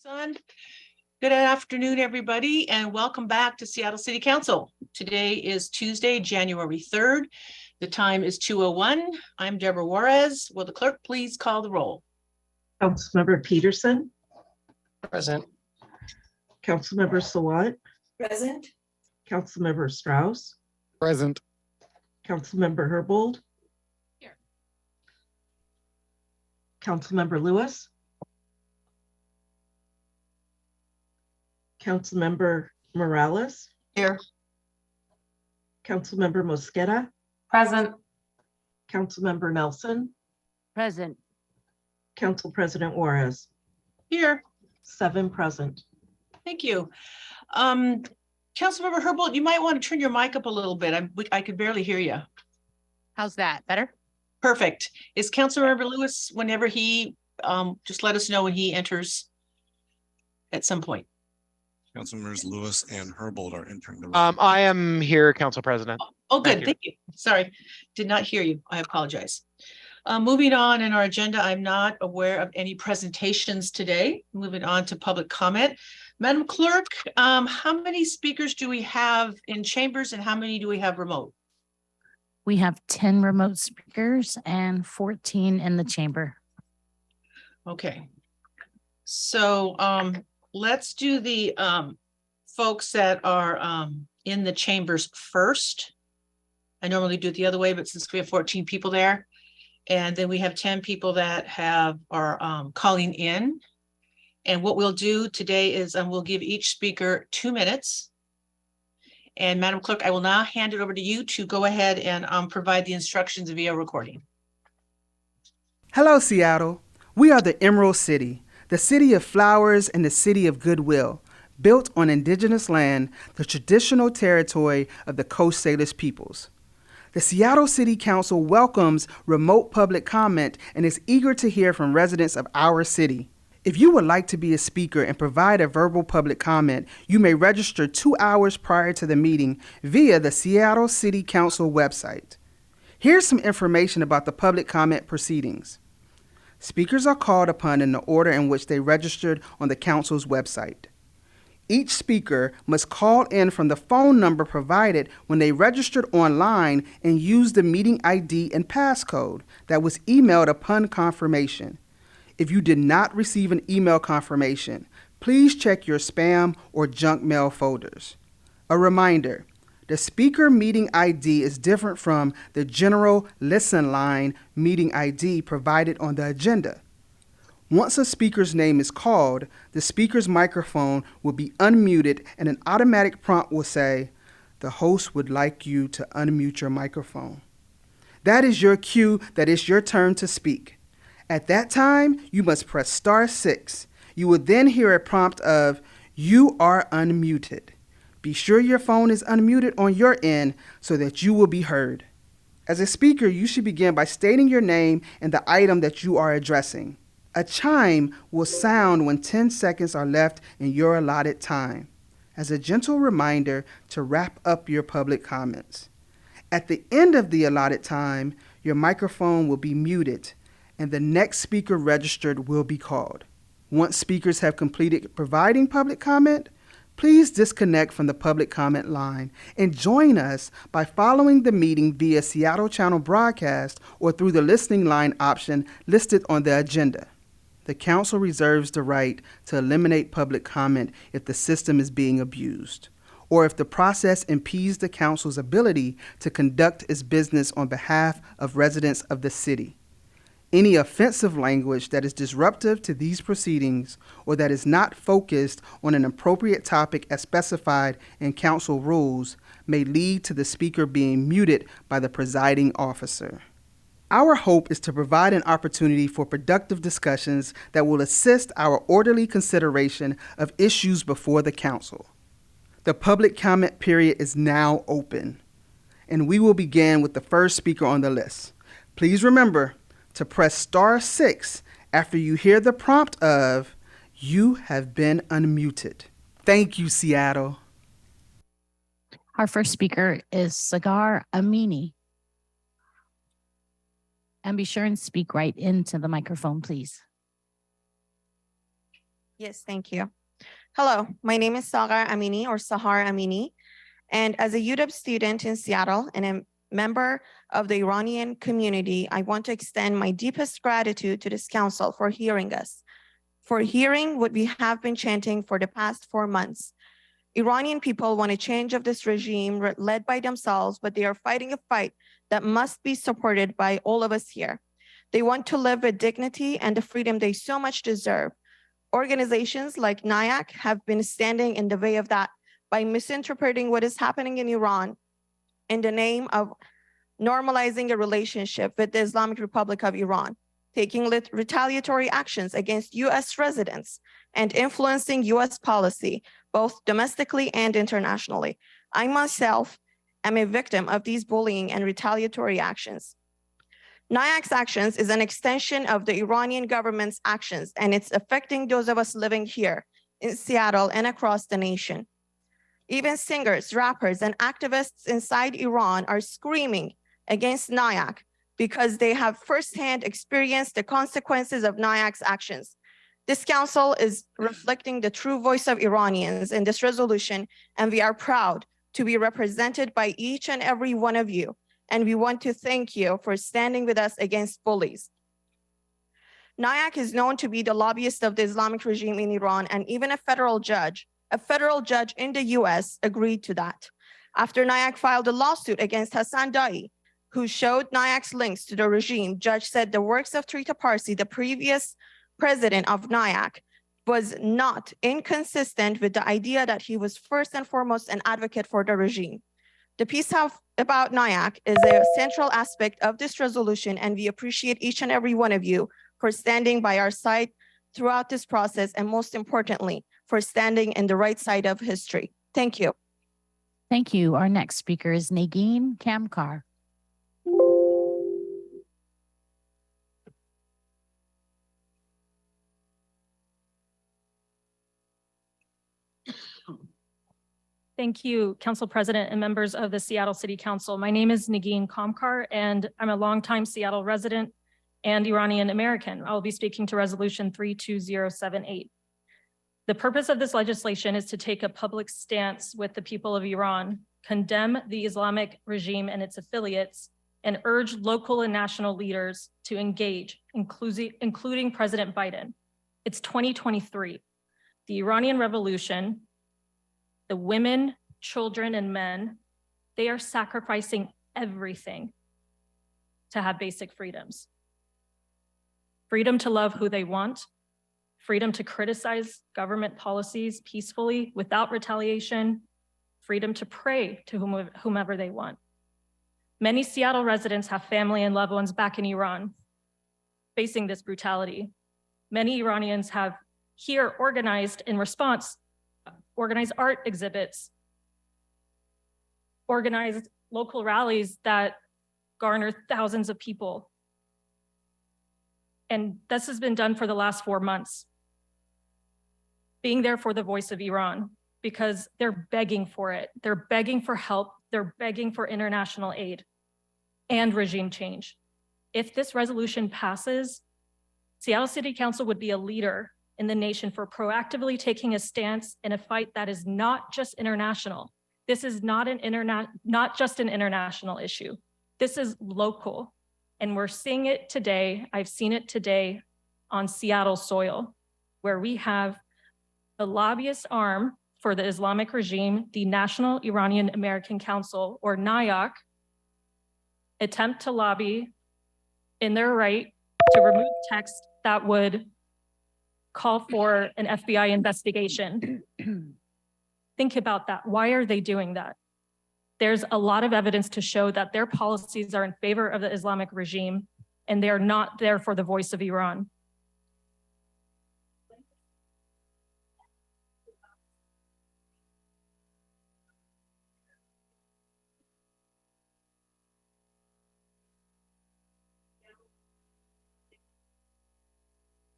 Son. Good afternoon, everybody, and welcome back to Seattle City Council. Today is Tuesday, January 3rd. The time is 2:01. I'm Deborah Juarez. Will the clerk please call the roll? Councilmember Peterson. Present. Councilmember Sawant. Present. Councilmember Strauss. Present. Councilmember Herbold. Here. Councilmember Lewis. Councilmember Morales. Here. Councilmember Mosqueda. Present. Councilmember Nelson. Present. Council President Juarez. Here. 7 present. Thank you. Councilmember Herbold, you might want to turn your mic up a little bit. I could barely hear you. How's that? Better? Perfect. Is Councilmember Lewis, whenever he, just let us know when he enters at some point. Councilmembers Lewis and Herbold are entering the room. I am here, Council President. Oh, good. Thank you. Thank you. Sorry, did not hear you. I apologize. Moving on in our agenda, I'm not aware of any presentations today. Moving on to public comment. Madam Clerk, how many speakers do we have in chambers and how many do we have remote? We have 10 remote speakers and 14 in the chamber. Okay. So let's do the folks that are in the chambers first. I normally do it the other way, but since we have 14 people there, and then we have 10 people that are calling in. And what we'll do today is we'll give each speaker 2 minutes. And Madam Clerk, I will now hand it over to you to go ahead and provide the instructions via recording. Hello, Seattle. We are the Emerald City, the city of flowers and the city of goodwill, built on indigenous land, the traditional territory of the Coast Salish peoples. The Seattle City Council welcomes remote public comment and is eager to hear from residents of our city. If you would like to be a speaker and provide a verbal public comment, you may register 2 hours prior to the meeting via the Seattle City Council website. Here's some information about the public comment proceedings. Speakers are called upon in the order in which they registered on the council's website. Each speaker must call in from the phone number provided when they registered online and use the meeting ID and passcode that was emailed upon confirmation. If you did not receive an email confirmation, please check your spam or junk mail folders. A reminder, the speaker meeting ID is different from the general listen line meeting ID provided on the agenda. Once a speaker's name is called, the speaker's microphone will be unmuted and an automatic prompt will say, "The host would like you to unmute your microphone." That is your cue that it's your turn to speak. At that time, you must press *6. You will then hear a prompt of, "You are unmuted." Be sure your phone is unmuted on your end so that you will be heard. As a speaker, you should begin by stating your name and the item that you are addressing. A chime will sound when 10 seconds are left in your allotted time, as a gentle reminder to wrap up your public comments. At the end of the allotted time, your microphone will be muted, and the next speaker registered will be called. Once speakers have completed providing public comment, please disconnect from the public comment line and join us by following the meeting via Seattle Channel broadcast or through the listening line option listed on the agenda. The council reserves the right to eliminate public comment if the system is being abused, or if the process impedes the council's ability to conduct its business on behalf of residents of the city. Any offensive language that is disruptive to these proceedings or that is not focused on an appropriate topic as specified in council rules may lead to the speaker being muted by the presiding officer. Our hope is to provide an opportunity for productive discussions that will assist our orderly consideration of issues before the council. The public comment period is now open, and we will begin with the first speaker on the list. Please remember to press *6 after you hear the prompt of, "You have been unmuted." Thank you, Seattle. Our first speaker is Sagar Amini. And be sure and speak right into the microphone, please. Yes, thank you. Hello, my name is Sagar Amini or Sahar Amini. And as a UW student in Seattle and a member of the Iranian community, I want to extend my deepest gratitude to this council for hearing us, for hearing what we have been chanting for the past 4 months. Iranian people want a change of this regime led by themselves, but they are fighting a fight that must be supported by all of us here. They want to live with dignity and the freedom they so much deserve. Organizations like NIAC have been standing in the way of that by misinterpreting what is happening in Iran in the name of normalizing a relationship with the Islamic Republic of Iran, taking retaliatory actions against US residents, and influencing US policy, both domestically and internationally. I myself am a victim of these bullying and retaliatory actions. NIAC's actions is an extension of the Iranian government's actions, and it's affecting those of us living here in Seattle and across the nation. Even singers, rappers, and activists inside Iran are screaming against NIAC because they have firsthand experienced the consequences of NIAC's actions. This council is reflecting the true voice of Iranians in this resolution, and we are proud to be represented by each and every one of you. And we want to thank you for standing with us against bullies. NIAC is known to be the lobbyist of the Islamic regime in Iran, and even a federal judge in the US agreed to that. After NIAC filed a lawsuit against Hassan Dai, who showed NIAC's links to the regime, judge said the works of Trita Parsi, the previous president of NIAC, was not inconsistent with the idea that he was first and foremost an advocate for the regime. The piece about NIAC is a central aspect of this resolution, and we appreciate each and every one of you for standing by our side throughout this process, and most importantly, for standing in the right side of history. Thank you. Thank you. Our next speaker is Nagin Kamkar. Thank you, Council President and members of the Seattle City Council. My name is Nagin Kamkar, and I'm a longtime Seattle resident and Iranian American. I'll be speaking to Resolution 32078. The purpose of this legislation is to take a public stance with the people of Iran, condemn the Islamic regime and its affiliates, and urge local and national leaders to engage, including President Biden. It's 2023. The Iranian Revolution, the women, children, and men, they are sacrificing everything to have basic freedoms. Freedom to love who they want, freedom to criticize government policies peacefully without retaliation, freedom to pray to whomever they want. Many Seattle residents have family and loved ones back in Iran facing this brutality. Many Iranians have here organized in response, organized art exhibits, organized local rallies that garner thousands of people. And this has been done for the last 4 months. Being there for the voice of Iran, because they're begging for it. They're begging for help. They're begging for international aid and regime change. If this resolution passes, Seattle City Council would be a leader in the nation for proactively taking a stance in a fight that is not just international. This is not just an international issue. This is local. And we're seeing it today. I've seen it today on Seattle soil, where we have the lobbyist arm for the Islamic regime, the National Iranian American Council, or NIAC, attempt to lobby in their right to remove text that would call for an FBI investigation. Think about that. Why are they doing that? There's a lot of evidence to show that their policies are in favor of the Islamic regime, and they are not there for the voice of Iran.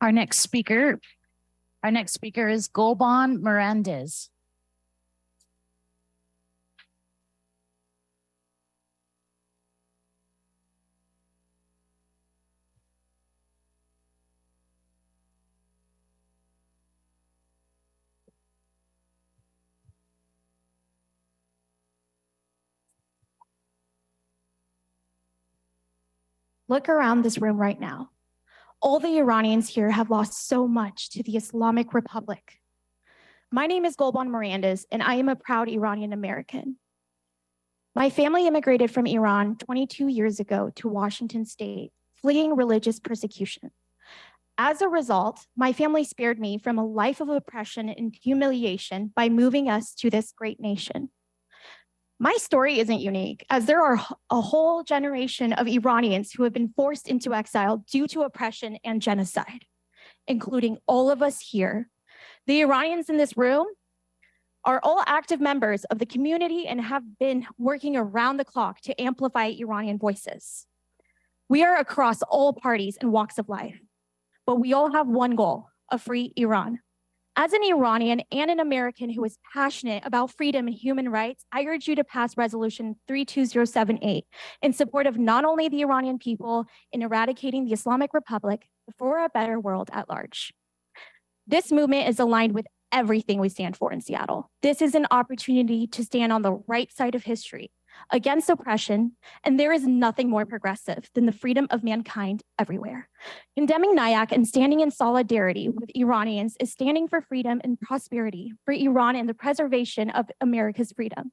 Our next speaker is Golban Mirandez. Look around this room right now. All the Iranians here have lost so much to the Islamic Republic. My name is Golban Mirandas, and I am a proud Iranian American. My family immigrated from Iran 22 years ago to Washington State, fleeing religious persecution. As a result, my family spared me from a life of oppression and humiliation by moving us to this great nation. My story isn't unique, as there are a whole generation of Iranians who have been forced into exile due to oppression and genocide, including all of us here. The Iranians in this room are all active members of the community and have been working around the clock to amplify Iranian voices. We are across all parties and walks of life, but we all have one goal: a free Iran. As an Iranian and an American who is passionate about freedom and human rights, I urge you to pass Resolution 32078 in support of not only the Iranian people in eradicating the Islamic Republic, but for a better world at large. This movement is aligned with everything we stand for in Seattle. This is an opportunity to stand on the right side of history against oppression, and there is nothing more progressive than the freedom of mankind everywhere. Condemning NIAC and standing in solidarity with Iranians is standing for freedom and prosperity for Iran and the preservation of America's freedom.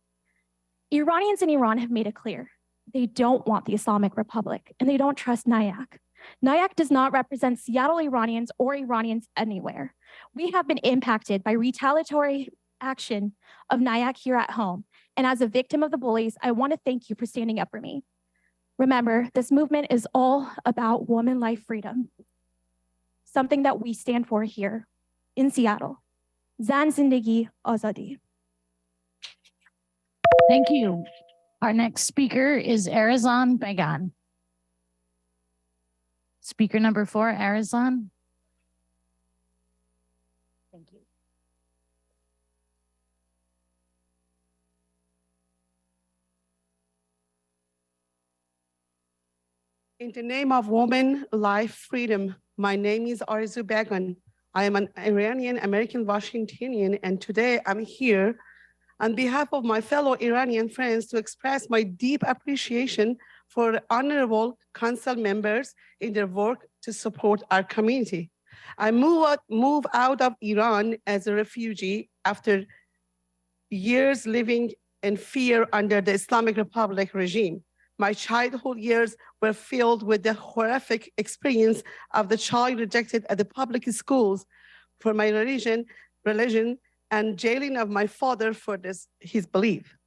Iranians in Iran have made it clear. They don't want the Islamic Republic, and they don't trust NIAC. NIAC does not represent Seattle Iranians or Iranians anywhere. We have been impacted by retaliatory action of NIAC here at home. And as a victim of the bullies, I want to thank you for standing up for me. Remember, this movement is all about woman life freedom, something that we stand for here in Seattle. Zan Zindagi Azadi. Thank you. Our next speaker is Arizan Began. Speaker number 4, Arizan. Thank you. In the name of woman, life, freedom, my name is Arzu Began. I am an Iranian American Washingtonian, and today I'm here on behalf of my fellow Iranian friends to express my deep appreciation for the honorable council members in their work to support our community. I move out of Iran as a refugee after years living in fear under the Islamic Republic regime. My childhood years were filled with the horrific experience of the child rejected at the public schools for my religion, and jailing of my father for his belief.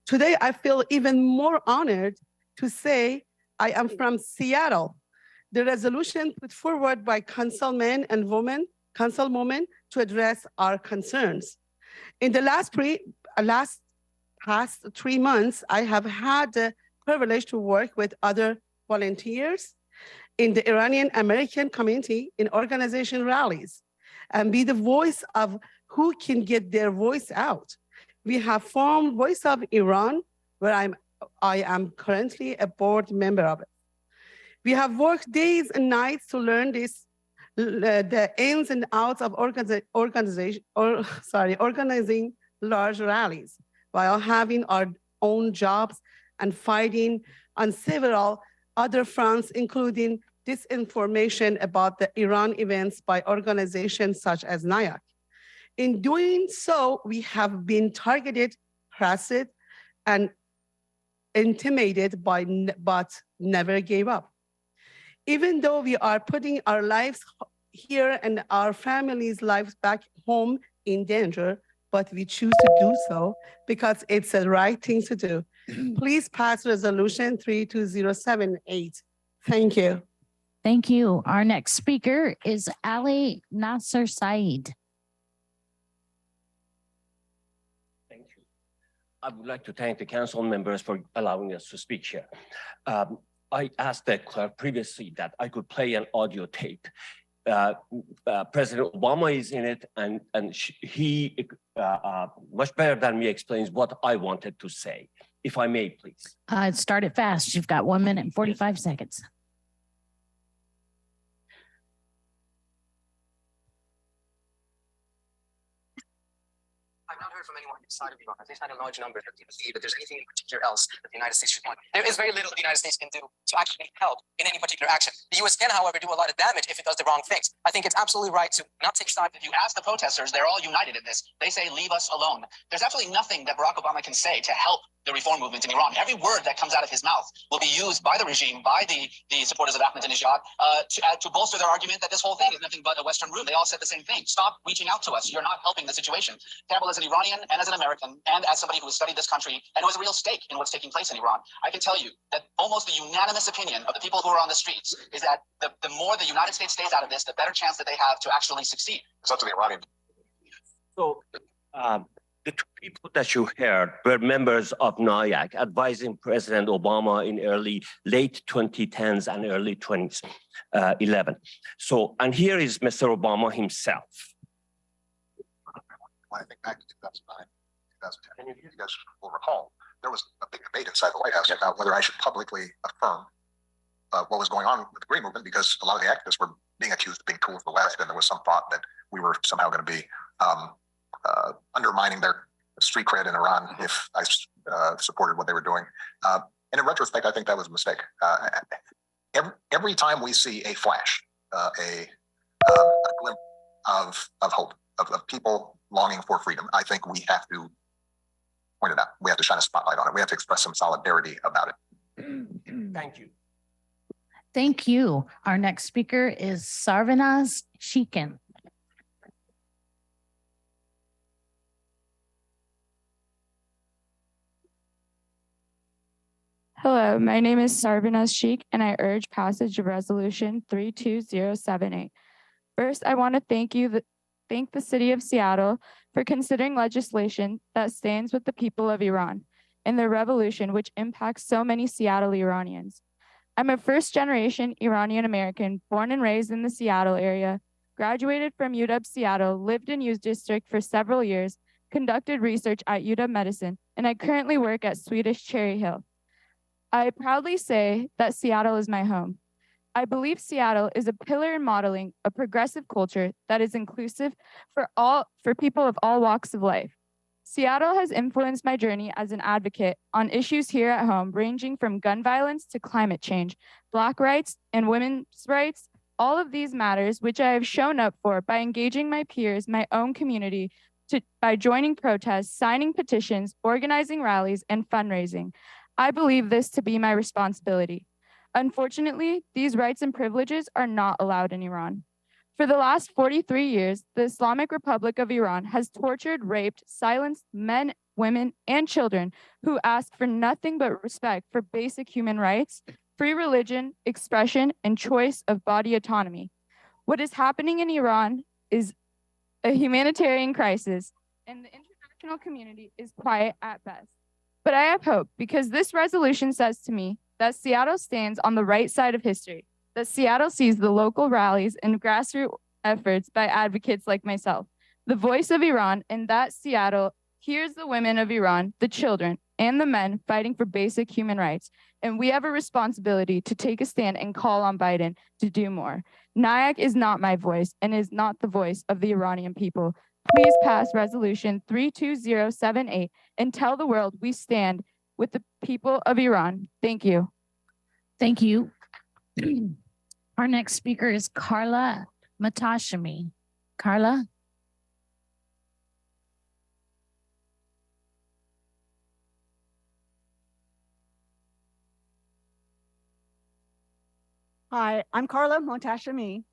Today, I feel even more honored to say I am from Seattle. The resolution put forward by councilmen and councilwomen to address our concerns. In the past 3 months, I have had the privilege to work with other volunteers in the Iranian American community in organization rallies and be the voice of who can get their voice out. We have formed Voice of Iran, where I am currently a board member of it. We have worked days and nights to learn the ins and outs of organizing large rallies while having our own jobs and fighting on several other fronts, including disinformation about the Iran events by organizations such as NIAC. In doing so, we have been targeted, harassed, and intimidated but never gave up. Even though we are putting our lives here and our families' lives back home in danger, but we choose to do so because it's the right thing to do. Please pass Resolution 32078. Thank you. Thank you. Our next speaker is Ali Nasser Saeed. Thank you. I would like to thank the council members for allowing us to speak here. I asked the clerk previously that I could play an audio tape. President Obama is in it, and he much better than me explains what I wanted to say. If I may, please. Start it fast. You've got 1 minute and 45 seconds. I've not heard heard from anyone inside of Iran, at least not a large number, that believe that there's anything in particular else that the United States should want. There is very little the United States can do to actually help in any particular action. The U.S. can, however, do a lot of damage if it does the wrong things. I think it's absolutely right to not take side. If you ask the protesters, they're all united in this. They say, leave us alone. There's absolutely nothing that Barack Obama can say to help the reform movement in Iran. Every word that comes out of his mouth will be used by the regime, by the supporters of Ahmadinejad, to bolster their argument that this whole thing is nothing but a Western room. They all said the same thing. Stop reaching out to us. You're not helping the situation. Terrible as an Iranian and as an American and as somebody who has studied this country and who has a real stake in what's taking place in Iran, I can tell you that almost the unanimous opinion of the people who are on the streets is that the more the United States stays out of this, the better chance that they have to actually succeed. It's up to the Iranian. So, the two people that you heard were members of NIAC advising President Obama in late 2010s and early 2011. So, and here is Mr. Obama himself. When I think back to 2009, 2010, you guys will recall, there was a big debate inside the White House about whether I should publicly affirm what was going on with the Green Movement, because a lot of the activists were being accused of being tools of the West, and there was some thought that we were somehow going to be undermining their street cred in Iran if I supported what they were doing. And in retrospect, I think that was a mistake. Every time we see a flash, a glimpse of hope, of people longing for freedom, I think we have to point it out. We have to shine a spotlight on it. We have to express some solidarity about it. Thank you. Thank you. Our next speaker is Sarvanaz Sheikhan. Hello, my name is Sarvanaz Sheikh, and I urge passage of Resolution 32078. First, I want to thank the City of Seattle for considering legislation that stands with the people of Iran in their revolution, which impacts so many Seattle Iranians. I'm a first-generation Iranian American, born and raised in the Seattle area, graduated from UW Seattle, lived in U District for several years, conducted research at UW Medicine, and I currently work at Swedish Cherry Hill. I proudly say that Seattle is my home. I believe Seattle is a pillar in modeling a progressive culture that is inclusive for people of all walks of life. Seattle has influenced my journey as an advocate on issues here at home, ranging from gun violence to climate change, Black rights and women's rights, all of these matters which I have shown up for by engaging my peers, my own community, by joining protests, signing petitions, organizing rallies, and fundraising. I believe this to be my responsibility. Unfortunately, these rights and privileges are not allowed in Iran. For the last 43 years, the Islamic Republic of Iran has tortured, raped, silenced men, women, and children who ask for nothing but respect for basic human rights, free religion, expression, and choice of body autonomy. What is happening in Iran is a humanitarian crisis, and the international community is quiet at best. But I have hope, because this resolution says to me that Seattle stands on the right side of history, that Seattle sees the local rallies and grassroots efforts by advocates like myself, the voice of Iran, and that Seattle hears the women of Iran, the children, and the men fighting for basic human rights. And we have a responsibility to take a stand and call on Biden to do more. NIAC is not my voice and is not the voice of the Iranian people. Please pass Resolution 32078 and tell the world we stand with the people of Iran. Thank you. Thank you. Our next speaker is Carla Matashami. Carla? Hi, I'm Carla Matashami.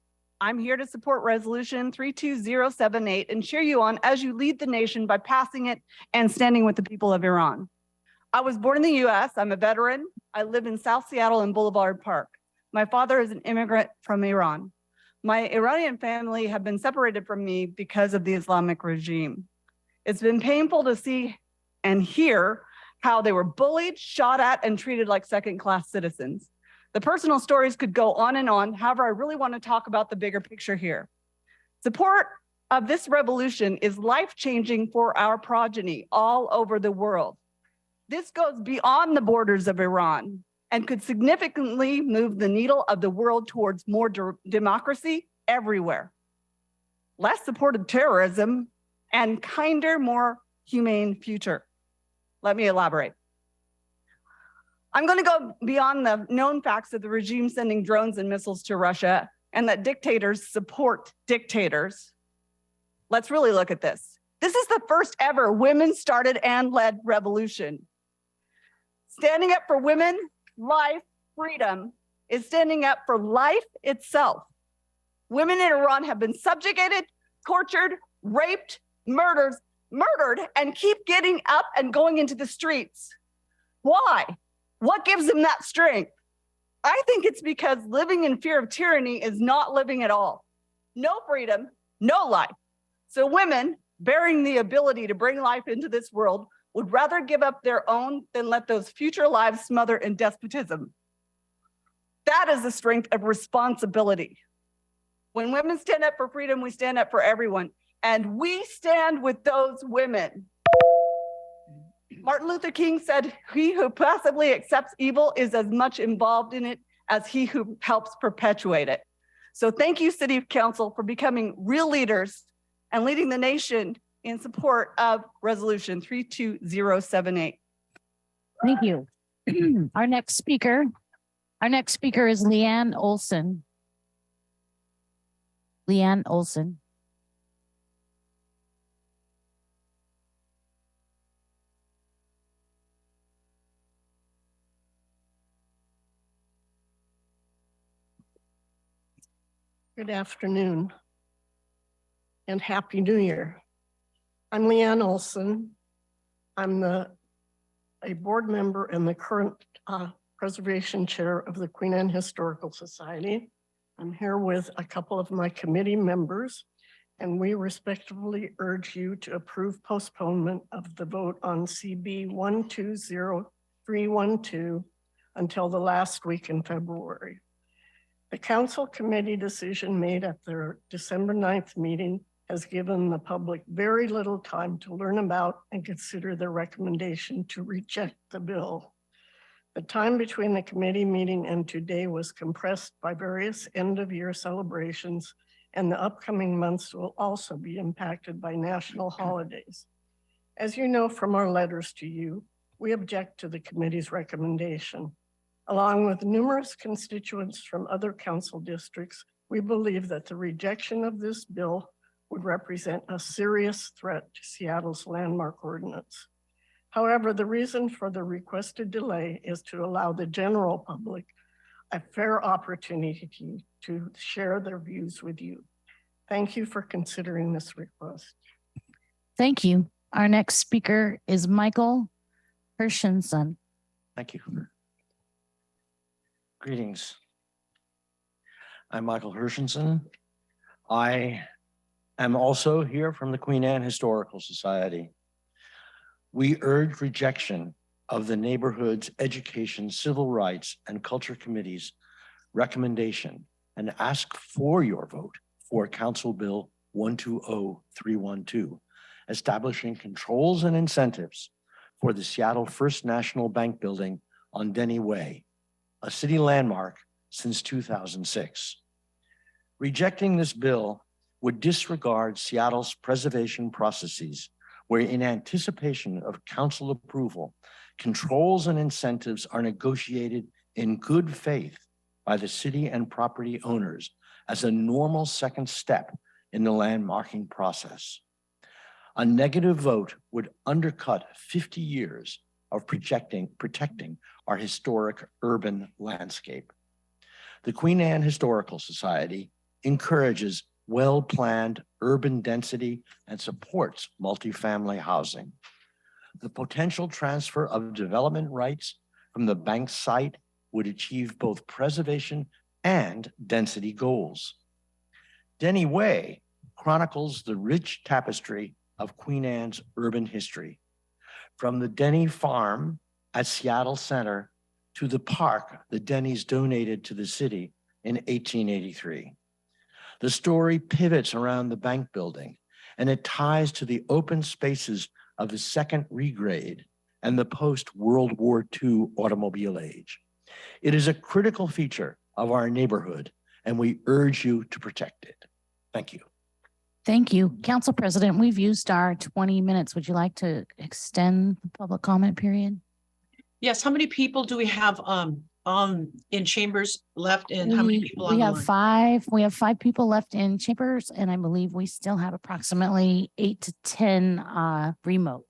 I'm here to support Resolution 32078 and cheer you on as you lead the nation by passing it and standing with the people of Iran. I was born in the US, I'm a veteran. I live in South Seattle and Boulevard Park. My father is an immigrant from Iran. My Iranian family have been separated from me because of the Islamic regime. It's been painful to see and hear how they were bullied, shot at, and treated like second-class citizens. The personal stories could go on and on. However, I really want to talk about the bigger picture here. Support of this revolution is life-changing for our progeny all over the world. This goes beyond the borders of Iran and could significantly move the needle of the world towards more democracy everywhere. Less support of terrorism and kinder, more humane future. Let me elaborate. I'm going to go beyond the known facts of the regime sending drones and missiles to Russia and that dictators support dictators. Let's really look at this. This is the first ever women started and led revolution. Standing up for women, life, freedom is standing up for life itself. Women in Iran have been subjugated, tortured, raped, murdered, and keep getting up and going into the streets. Why? What gives them that strength? I think it's because living in fear of tyranny is not living at all. No freedom, no life. So women bearing the ability to bring life into this world would rather give up their own than let those future lives smother in despotism. That is the strength of responsibility. When women stand up for freedom, we stand up for everyone. And we stand with those women. Martin Luther King said, "He who passively accepts evil is as much involved in it as he who helps perpetuate it." So thank you, City Council, for becoming real leaders and leading the nation in support of Resolution 32078. Thank you. Our next speaker is Leanne Olson. Leanne Olson. Good afternoon and Happy New Year. I'm Leanne Olson. I'm a board member and the current preservation chair of the Queen Anne Historical Society. I'm here with a couple of my committee members, and we respectfully urge you to approve postponement of the vote on CB 120312 until the last week in February. The council committee decision made at their December 9th meeting has given the public very little time to learn about and consider their recommendation to reject the bill. The time between the committee meeting and today was compressed by various end-of-year celebrations, and the upcoming months will also be impacted by national holidays. As you know from our letters to you, we object to the committee's recommendation. Along with numerous constituents from other council districts, we believe that the rejection of this bill would represent a serious threat to Seattle's landmark ordinance. However, the reason for the requested delay is to allow the general public a fair opportunity to share their views with you. Thank you for considering this request. Thank you. Our next speaker is Michael Hershenson. Thank you. Greetings. I'm Michael Hershenson. I am also here from the Queen Anne Historical Society. We urge rejection of the neighborhood's Education, Civil Rights, and Culture Committee's recommendation and ask for your vote for Council Bill 120312, establishing controls and incentives for the Seattle First National Bank building on Denny Way, a city landmark since 2006. Rejecting this bill would disregard Seattle's preservation processes, where in anticipation of council approval, controls and incentives are negotiated in good faith by the city and property owners as a normal second step in the landmarking process. A negative vote would undercut 50 years of protecting our historic urban landscape. The Queen Anne Historical Society encourages well-planned urban density and supports multifamily housing. The potential transfer of development rights from the bank site would achieve both preservation and density goals. Denny Way chronicles the rich tapestry of Queen Anne's urban history, from the Denny farm at Seattle Center to the park the Denny's donated to the city in 1883. The story pivots around the bank building, and it ties to the open spaces of the second regrade and the post-World War II automobile age. It is a critical feature of our neighborhood, and we urge you to protect it. Thank you. Thank you. Council President, we've used our 20 minutes. Would you like to extend the public comment period? Yes, how many people do we have in chambers left and how many people on We the have line? five. We have 5 people left in chambers, and I believe we still have approximately 8 to 10 remote.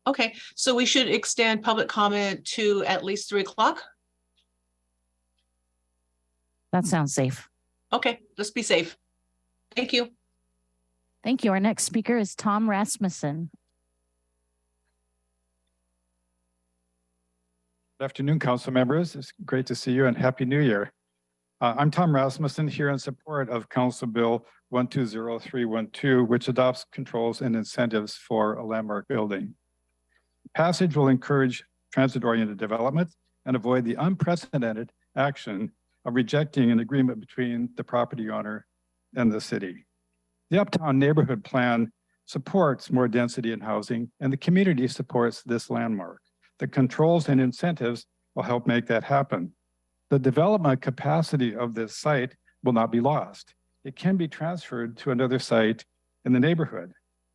Okay, so we should extend public comment to at least 3 o'clock? That sounds safe. Okay, let's be safe. Thank you. Thank you. Our next speaker is Tom Rasmussen. Good afternoon, council members. It's great to see you and Happy New Year. I'm Tom Rasmussen here in support of Council Bill 120312, which adopts controls and incentives for a landmark building. Passage will encourage transit-oriented development and avoid the unprecedented action of rejecting an agreement between the property owner and the city. The Uptown Neighborhood Plan supports more density in housing, and the community supports this landmark. The controls and incentives will help make that happen. The development capacity of this site will not be lost. It can be transferred to another site in the neighborhood.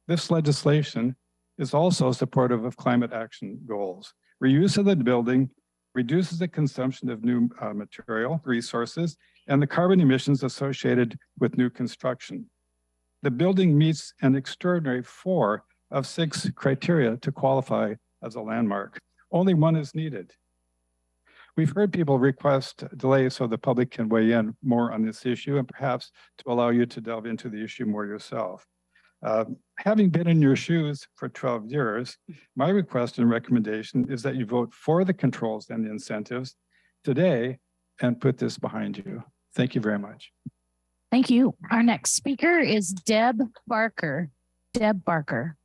This legislation is also supportive of climate action goals. Reuse of the building reduces the consumption of new material resources and the carbon emissions associated with new construction. The building meets an extraordinary 4 of 6 criteria to qualify as a landmark. Only one is needed. We've heard people request delays so the public can weigh in more on this issue and perhaps to allow you to delve into the issue more yourself. Having been in your shoes for 12 years, my request and recommendation is that you vote for the controls and the incentives today and put this behind you. Thank you very much. Thank you. Our next speaker is Deb Barker. Deb Barker.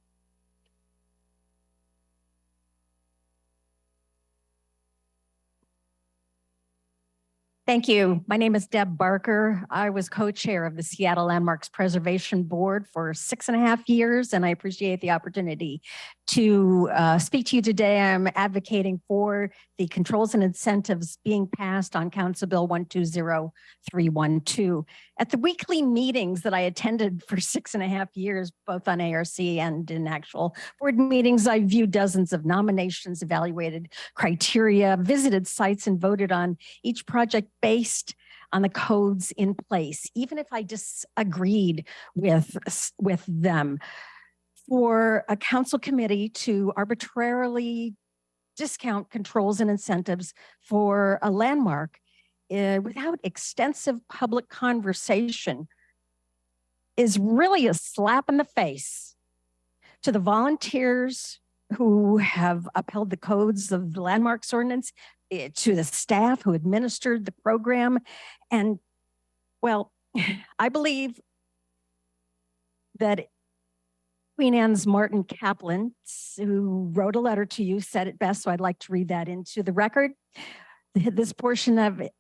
Thank you. My name is Deb Barker. I was co-chair of the Seattle Landmarks Preservation Board for 6.5 years, and I appreciate the opportunity to speak to you today. I'm advocating for the controls and incentives being passed on Council Bill 120312. At the weekly meetings that I attended for 6.5 years, both on ARC and in actual board meetings, I viewed dozens of nominations, evaluated criteria, visited sites, and voted on each project based on the codes in place, even if I disagreed with them. For a council committee to arbitrarily discount controls and incentives for a landmark without extensive public conversation is really a slap in the face to the volunteers who have upheld the codes of the landmarks ordinance, to the staff who administered the program. And well, I believe that Queen Anne's Martin Kaplan, who wrote a letter to you, said it best, so I'd like to read that into the record. This portion of it,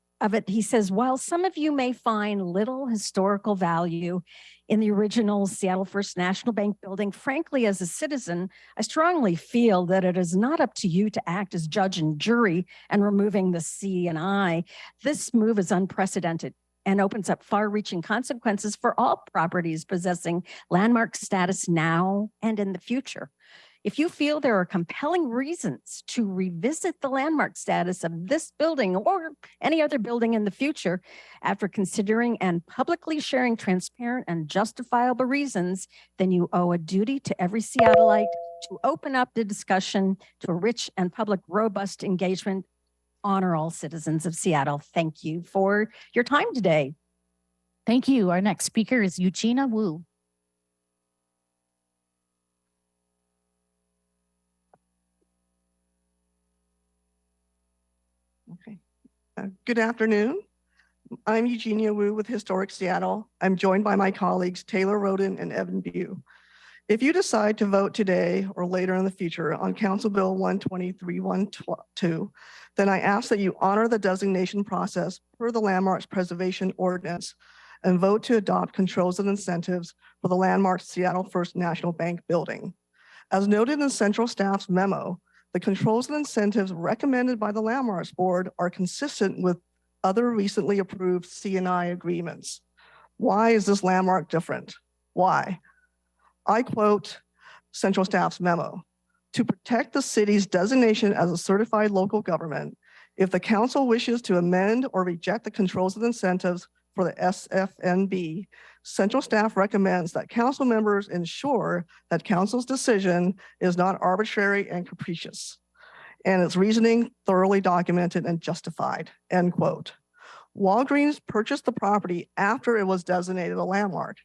he says, while some of you may find little historical value in the original Seattle First National Bank building, frankly, as a citizen, I strongly feel that it is not up to you to act as judge and jury and removing the C and I. This move is unprecedented and opens up far-reaching consequences for all properties possessing landmark status now and in the future. If you feel there are compelling reasons to revisit the landmark status of this building or any other building in the future, after considering and publicly sharing transparent and justifiable reasons, then you owe a duty to every Seattleite to open up the discussion to a rich and public, robust engagement. Honor all citizens of Seattle. Thank you for your time today. Thank you. Our next speaker is Eugenia Wu. Okay. Good afternoon. I'm Eugenia Wu with Historic Seattle. I'm joined by my colleagues Taylor Roden and Evan Bew. If you decide to vote today or later in the future on Council Bill 120312, then I ask that you honor the designation process per the Landmarks Preservation Ordinance and vote to adopt controls and incentives for the landmark Seattle First National Bank building. As noted in Central Staff's memo, the controls and incentives recommended by the Landmarks Board are consistent with other recently approved C&I agreements. Why is this landmark different? Why? I quote Central Staff's memo. To protect the city's designation as a certified local government, if the council wishes to amend or reject the controls and incentives for the SFNB, Central Staff recommends that council members ensure that council's decision is not arbitrary and capricious, and its reasoning thoroughly documented and justified, end quote. Walgreens purchased the property after it was designated a landmark,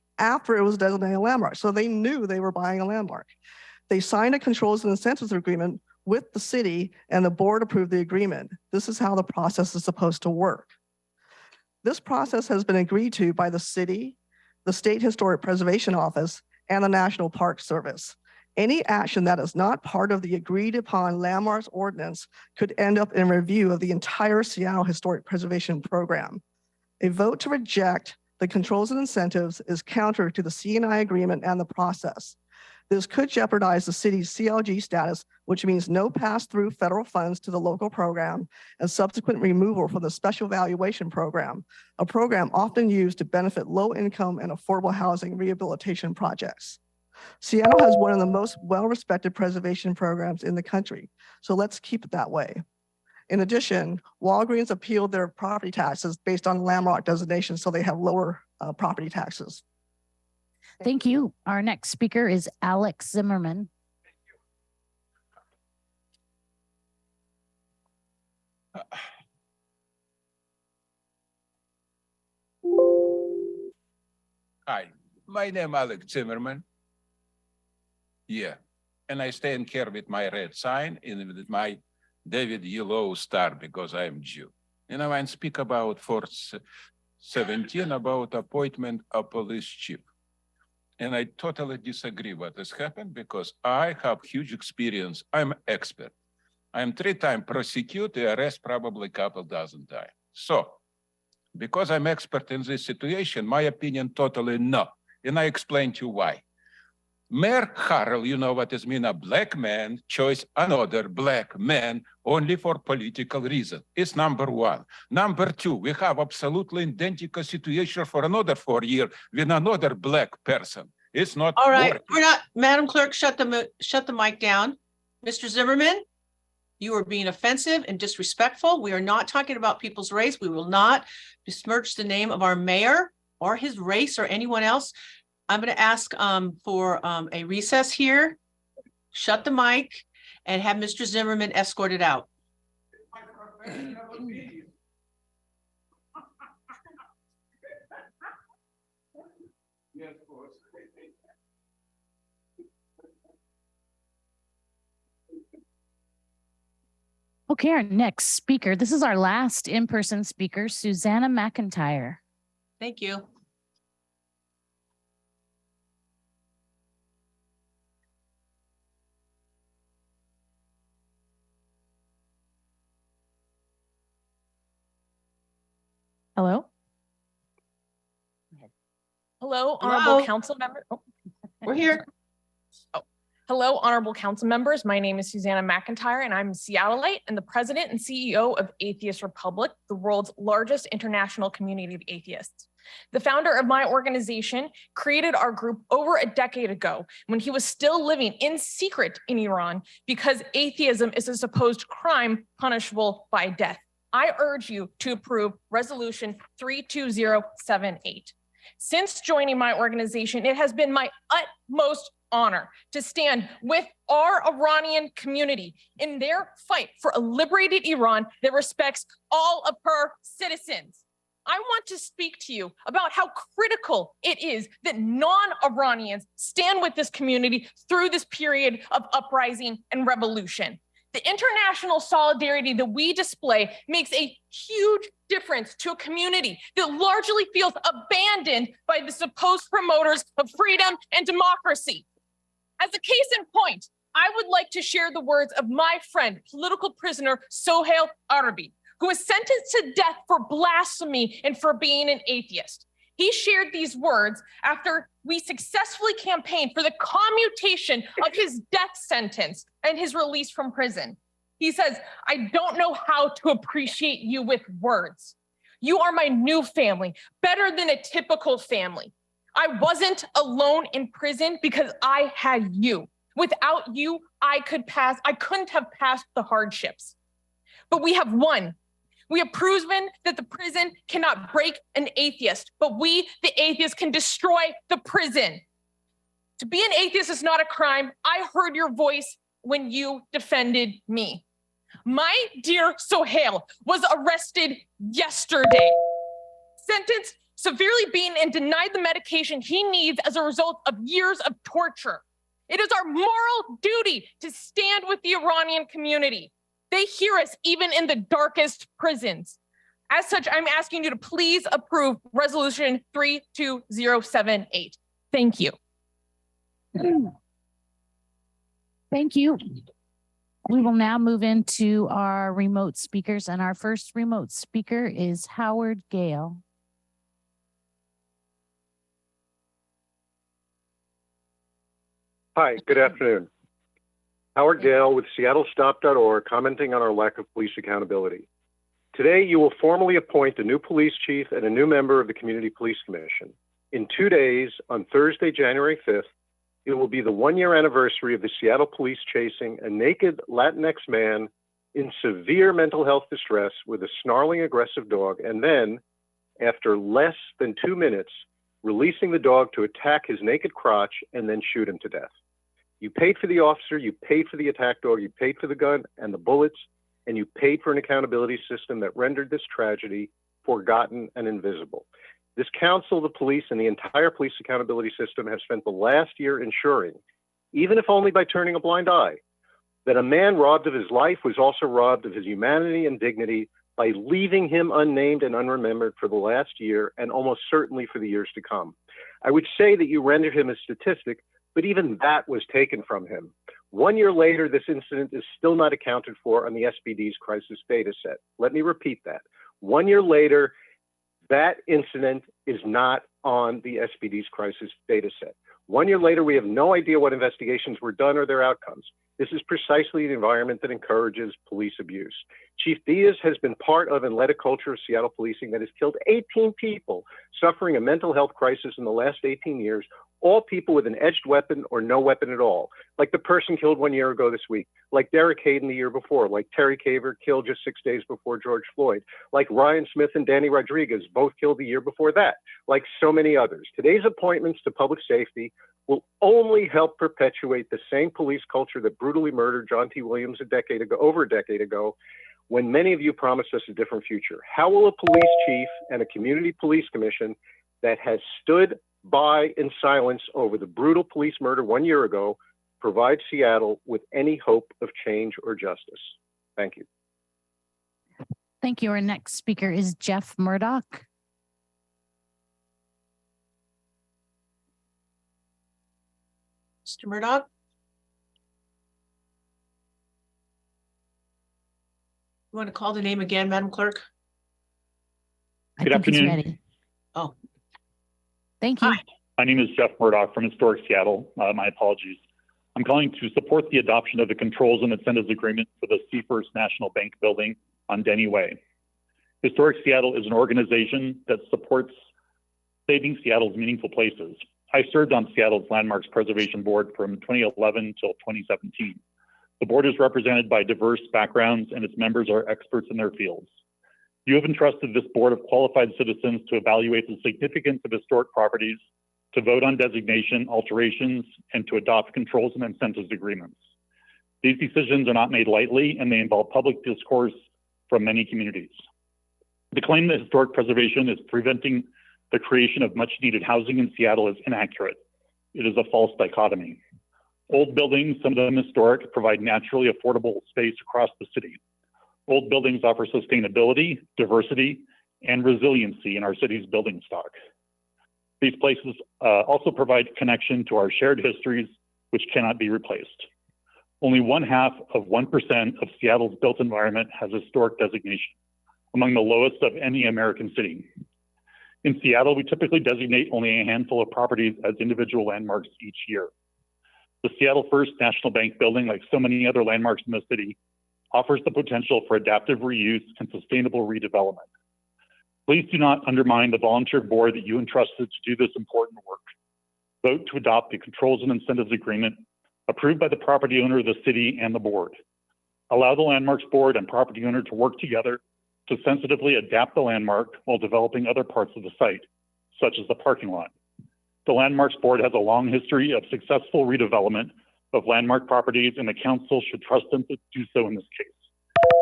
so they knew they were buying a landmark. They signed a controls and incentives agreement with the city, and the board approved the agreement. This is how the process is supposed to work. This process has been agreed to by the city, the State Historic Preservation Office, and the National Park Service. Any action that is not part of the agreed upon landmarks ordinance could end up in review of the entire Seattle Historic Preservation Program. A vote to reject the controls and incentives is counter to the C&I agreement and the process. This could jeopardize the city's CLG status, which means no pass-through federal funds to the local program and subsequent removal from the Special Valuation Program, a program often used to benefit low-income and affordable housing rehabilitation projects. Seattle has one of the most well-respected preservation programs in the country, so let's keep it that way. In addition, Walgreens appealed their property taxes based on landmark designation, so they have lower property taxes. Thank you. Our next speaker is Alex Zimmerman. Hi, my name is Alex Zimmerman. Yeah, and I stand here with my red sign and with my David yellow star because I am Jew. And I want to speak about 417 about appointment of police chief. And I totally disagree what has happened because I have huge experience. I'm expert. I'm 3-time prosecuted, arrest probably a couple dozen times. So, because I'm expert in this situation, my opinion totally no. And I explain to you why. Mayor Harrell, you know what it means, a black man choose another black man only for political reason. It's number one. Number two, we have absolutely identical situation for another 4 years with another black person. It's not all right. working. We're not, Madam Clerk, shut the mic down. Mr. Zimmerman, you are being offensive and disrespectful. We are not talking about people's race. We will not besmirch the name of our mayor or his race or anyone else. I'm going to ask for a recess here, shut the mic, and have Mr. Zimmerman escorted out. Okay, our next speaker. This is our last in-person speaker, Susanna McIntyre. Thank you. Hello? Hello, honorable Hello? council member. Oh. We're here. Oh. Hello, honorable council members. My name is Susanna McIntyre, and I'm a Seattleite and the president and CEO of Atheist Republic, the world's largest international community of atheists. The founder of my organization created our group over a decade ago when he was still living in secret in Iran because atheism is a supposed crime punishable by death. I urge you to approve Resolution 32078. Since joining my organization, it has been my utmost honor to stand with our Iranian community in their fight for a liberated Iran that respects all of her citizens. I want to speak to you about how critical it is that non-Iranians stand with this community through this period of uprising and revolution. The international solidarity that we display makes a huge difference to a community that largely feels abandoned by the supposed promoters of freedom and democracy. As a case in point, I would like to share the words of my friend, political prisoner Sohail Arabi, who was sentenced to death for blasphemy and for being an atheist. He shared these words after we successfully campaigned for the commutation of his death sentence and his release from prison. He says, "I don't know how to appreciate you with words. You are my new family, better than a typical family. I wasn't alone in prison because I had you. Without you, I couldn't have passed the hardships. But we have won. We have proven that the prison cannot break an atheist, but we, the atheists, can destroy the prison. To be an atheist is not a crime. I heard your voice when you defended me. My dear Sohail was arrested yesterday, sentenced, severely beaten, and denied the medication he needs as a result of years of torture. It is our moral duty to stand with the Iranian community. They hear us even in the darkest prisons. As such, I'm asking you to please approve Resolution 32078. Thank you. Thank you. We will now move into our remote speakers, and our first remote speaker is Howard Gale. Hi, good afternoon. Howard Gale with seattle.gov commenting on our lack of police accountability. Today, you will formally appoint a new police chief and a new member of the Community Police Commission. In 2 days, on Thursday, January 5th, it will be the 1-year anniversary of the Seattle police chasing a naked Latinx man in severe mental health distress with a snarling, aggressive dog, and then, after less than 2 minutes, releasing the dog to attack his naked crotch and then shoot him to death. You paid for the officer, you paid for the attack dog, you paid for the gun and the bullets, and you paid for an accountability system that rendered this tragedy forgotten and invisible. This council, the police, and the entire police accountability system have spent the last year ensuring, even if only by turning a blind eye, that a man robbed of his life was also robbed of his humanity and dignity by leaving him unnamed and unremembered for the last year and almost certainly for the years to come. I would say that you rendered him a statistic, but even that was taken from him. 1 year later, this incident is still not accounted for on the SPD's crisis data set. Let me repeat that. 1 year later, that incident is not on the SPD's crisis data set. 1 year later, we have no idea what investigations were done or their outcomes. This is precisely the environment that encourages police abuse. Chief Diaz has been part of and led a culture of Seattle policing that has killed 18 people suffering a mental health crisis in the last 18 years, all people with an edged weapon or no weapon at all, like the person killed 1 year ago this week, like Derek Hayden the year before, like Terry Caver killed just 6 days before George Floyd, like Ryan Smith and Danny Rodriguez, both killed the year before that, like so many others. Today's appointments to public safety will only help perpetuate the same police culture that brutally murdered John T. Williams over a decade ago, when many of you promised us a different future. How will a police chief and a community police commission that has stood by in silence over the brutal police murder 1 year ago provide Seattle with any hope of change or justice? Thank you. Thank you. Our next speaker is Jeff Murdoch. Mr. Murdoch? You want to call the name again, Madam Clerk? Good afternoon. Ready. Oh, thank you. Hi. My name is Jeff Murdoch from Historic Seattle. My apologies. I'm calling to support the adoption of the Controls and Incentives Agreement for the First National Bank building on Denny Way. Historic Seattle is an organization that supports saving Seattle's meaningful places. I served on Seattle's Landmarks Preservation Board from 2011 till 2017. The board is represented by diverse backgrounds and its members are experts in their fields. You have entrusted this board of qualified citizens to evaluate the significance of historic properties, to vote on designation alterations, and to adopt controls and incentives agreements. These decisions are not made lightly, and they involve public discourse from many communities. The claim that historic preservation is preventing the creation of much needed housing in Seattle is inaccurate. It is a false dichotomy. Old buildings, some of them historic, provide naturally affordable space across the city. Old buildings offer sustainability, diversity, and resiliency in our city's building stock. These places also provide connection to our shared histories, which cannot be replaced. Only 0.5% of Seattle's built environment has historic designation, among the lowest of any American city. In Seattle, we typically designate only a handful of properties as individual landmarks each year. The Seattle First National Bank building, like so many other landmarks in the city, offers the potential for adaptive reuse and sustainable redevelopment. Please do not undermine the volunteer board that you entrusted to do this important work. Vote to adopt the Controls and Incentives Agreement approved by the property owner, the city, and the board. Allow the Landmarks Board and property owner to work together to sensitively adapt the landmark while developing other parts of the site, such as the parking lot. The Landmarks Board has a long history of successful redevelopment of landmark properties, and the council should trust them to do so in this case.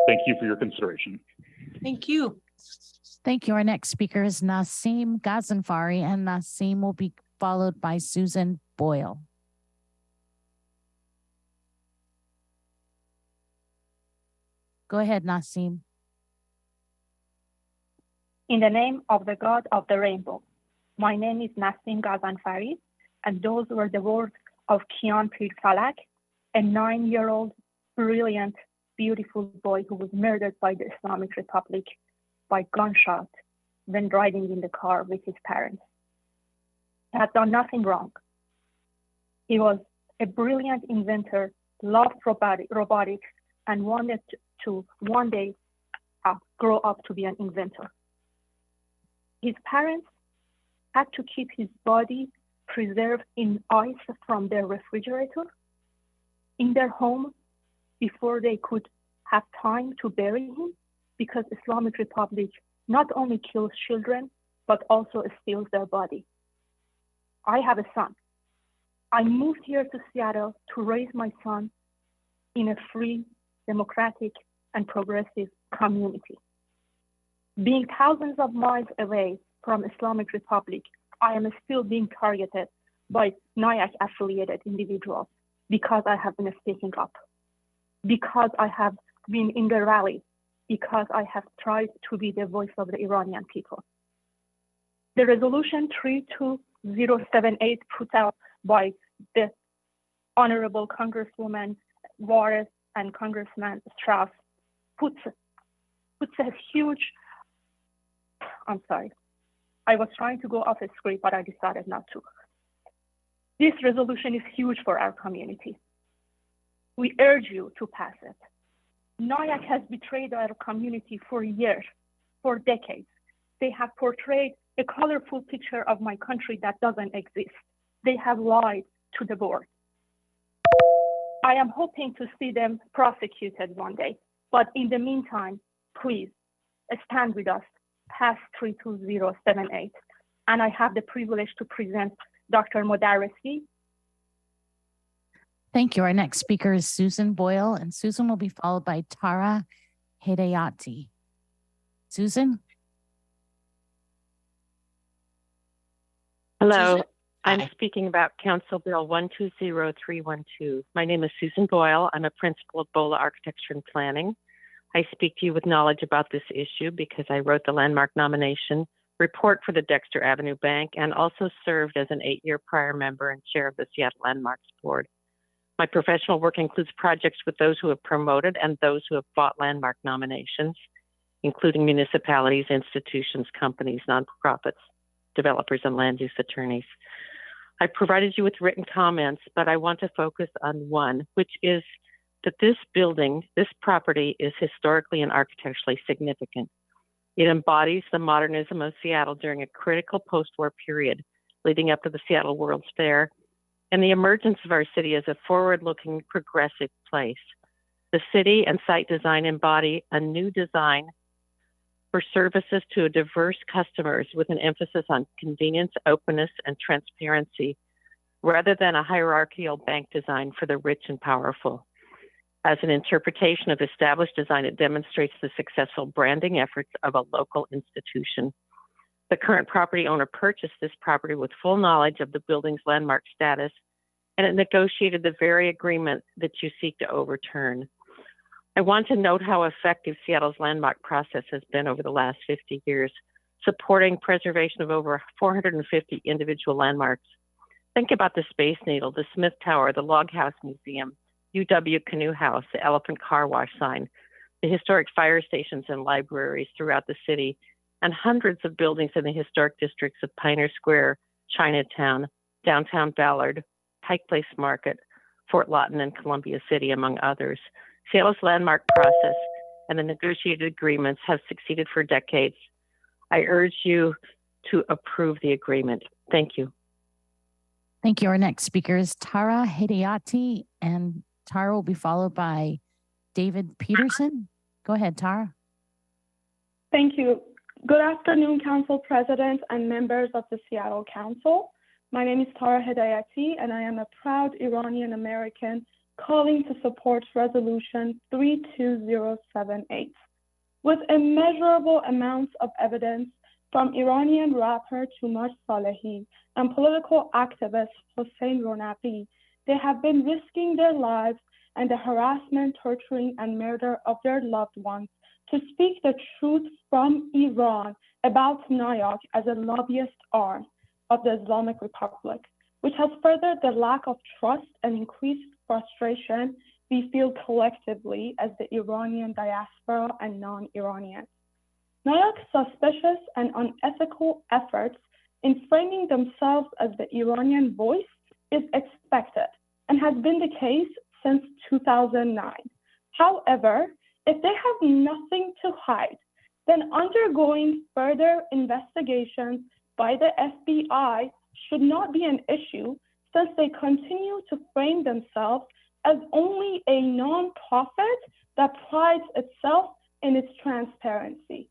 Thank you for your consideration. Thank you. Thank you. Our next speaker is Nasim Ghazanfari, and Nasim will be followed by Susan Boyle. Go ahead, Nasim. In the name of the God of the rainbow, my name is Nasim Ghazanfari, and those were the words of Kian Pirsalak, a 9-year-old, brilliant, beautiful boy who was murdered by the Islamic Republic by gunshot when riding in the car with his parents. He had done nothing wrong. He was a brilliant inventor, loved robotics, and wanted to one day grow up to be an inventor. His parents had to keep his body preserved in ice from their refrigerator in their home before they could have time to bury him, because Islamic Republic not only kills children, but also steals their body. I have a son. I moved here to Seattle to raise my son in a free, democratic, and progressive community. Being thousands of miles away from Islamic Republic, I am still being targeted by NIAC-affiliated individuals because I have been speaking up, because I have been in the rally, because I have tried to be the voice of the Iranian people. The resolution 32078 put out by the Honorable Congresswoman Juarez and Congressman Strauss puts a huge, I'm sorry, I was trying to go off the script, but I decided not to. This resolution is huge for our community. We urge you to pass it. NIAC has betrayed our community for years, for decades. They have portrayed a colorful picture of my country that doesn't exist. They have lied to the board. I am hoping to see them prosecuted one day, but in the meantime, please stand with us past 32078. And I have the privilege to present Dr. Modaresi. Thank you. Our next speaker is Susan Boyle, and Susan will be followed by Tara Hedayati. Susan? Hello, Susan? I'm speaking about Council Bill 120312. My name is Susan Boyle. I'm a principal of BOLA Architecture and Planning. I speak to you with knowledge about this issue because I wrote the landmark nomination report for the Dexter Avenue Bank and also served as an 8-year prior member and chair of the Seattle Landmarks Board. My professional work includes projects with those who have promoted and those who have bought landmark nominations, including municipalities, institutions, companies, nonprofits, developers, and land use attorneys. I provided you with written comments, but I want to focus on one, which is that this building, this property, is historically and architecturally significant. It embodies the modernism of Seattle during a critical post-war period leading up to the Seattle World's Fair and the emergence of our city as a forward-looking, progressive place. The city and site design embody a new design for services to diverse customers with an emphasis on convenience, openness, and transparency, rather than a hierarchical bank design for the rich and powerful. As an interpretation of established design, it demonstrates the successful branding efforts of a local institution. The current property owner purchased this property with full knowledge of the building's landmark status, and it negotiated the very agreement that you seek to overturn. I want to note how effective Seattle's landmark process has been over the last 50 years, supporting preservation of over 450 individual landmarks. Think about the Space Needle, the Smith Tower, the Log House Museum, UW Canoe House, the Elephant Car Wash sign, the historic fire stations and libraries throughout the city, and hundreds of buildings in the historic districts of Pioneer Square, Chinatown, downtown Ballard, Pike Place Market, Fort Lawton, and Columbia City, among others. Seattle's landmark process and the negotiated agreements have succeeded for decades. I urge you to approve the agreement. Thank you. Thank you. Our next speaker is Tara Hidayati, and Tara will be followed by David Peterson. Go ahead, Tara. Thank you. Good afternoon, Council President and members of the Seattle Council. My name is Tara Hidayati, and I am a proud Iranian American calling to support Resolution 32078. With immeasurable amounts of evidence from Iranian rapper Tumar Salehi and political activist Hossein Ronaqi, they have been risking their lives and the harassment, torturing, and murder of their loved ones to speak the truth from Iran about NIOC as a lobbyist arm of the Islamic Republic, which has furthered the lack of trust and increased frustration we feel collectively as the Iranian diaspora and non-Iranians. NIOC's suspicious and unethical efforts in framing themselves as the Iranian voice is expected and has been the case since 2009. However, if they have nothing to hide, then undergoing further investigations by the FBI should not be an issue, since they continue to frame themselves as only a nonprofit that prides itself in its transparency.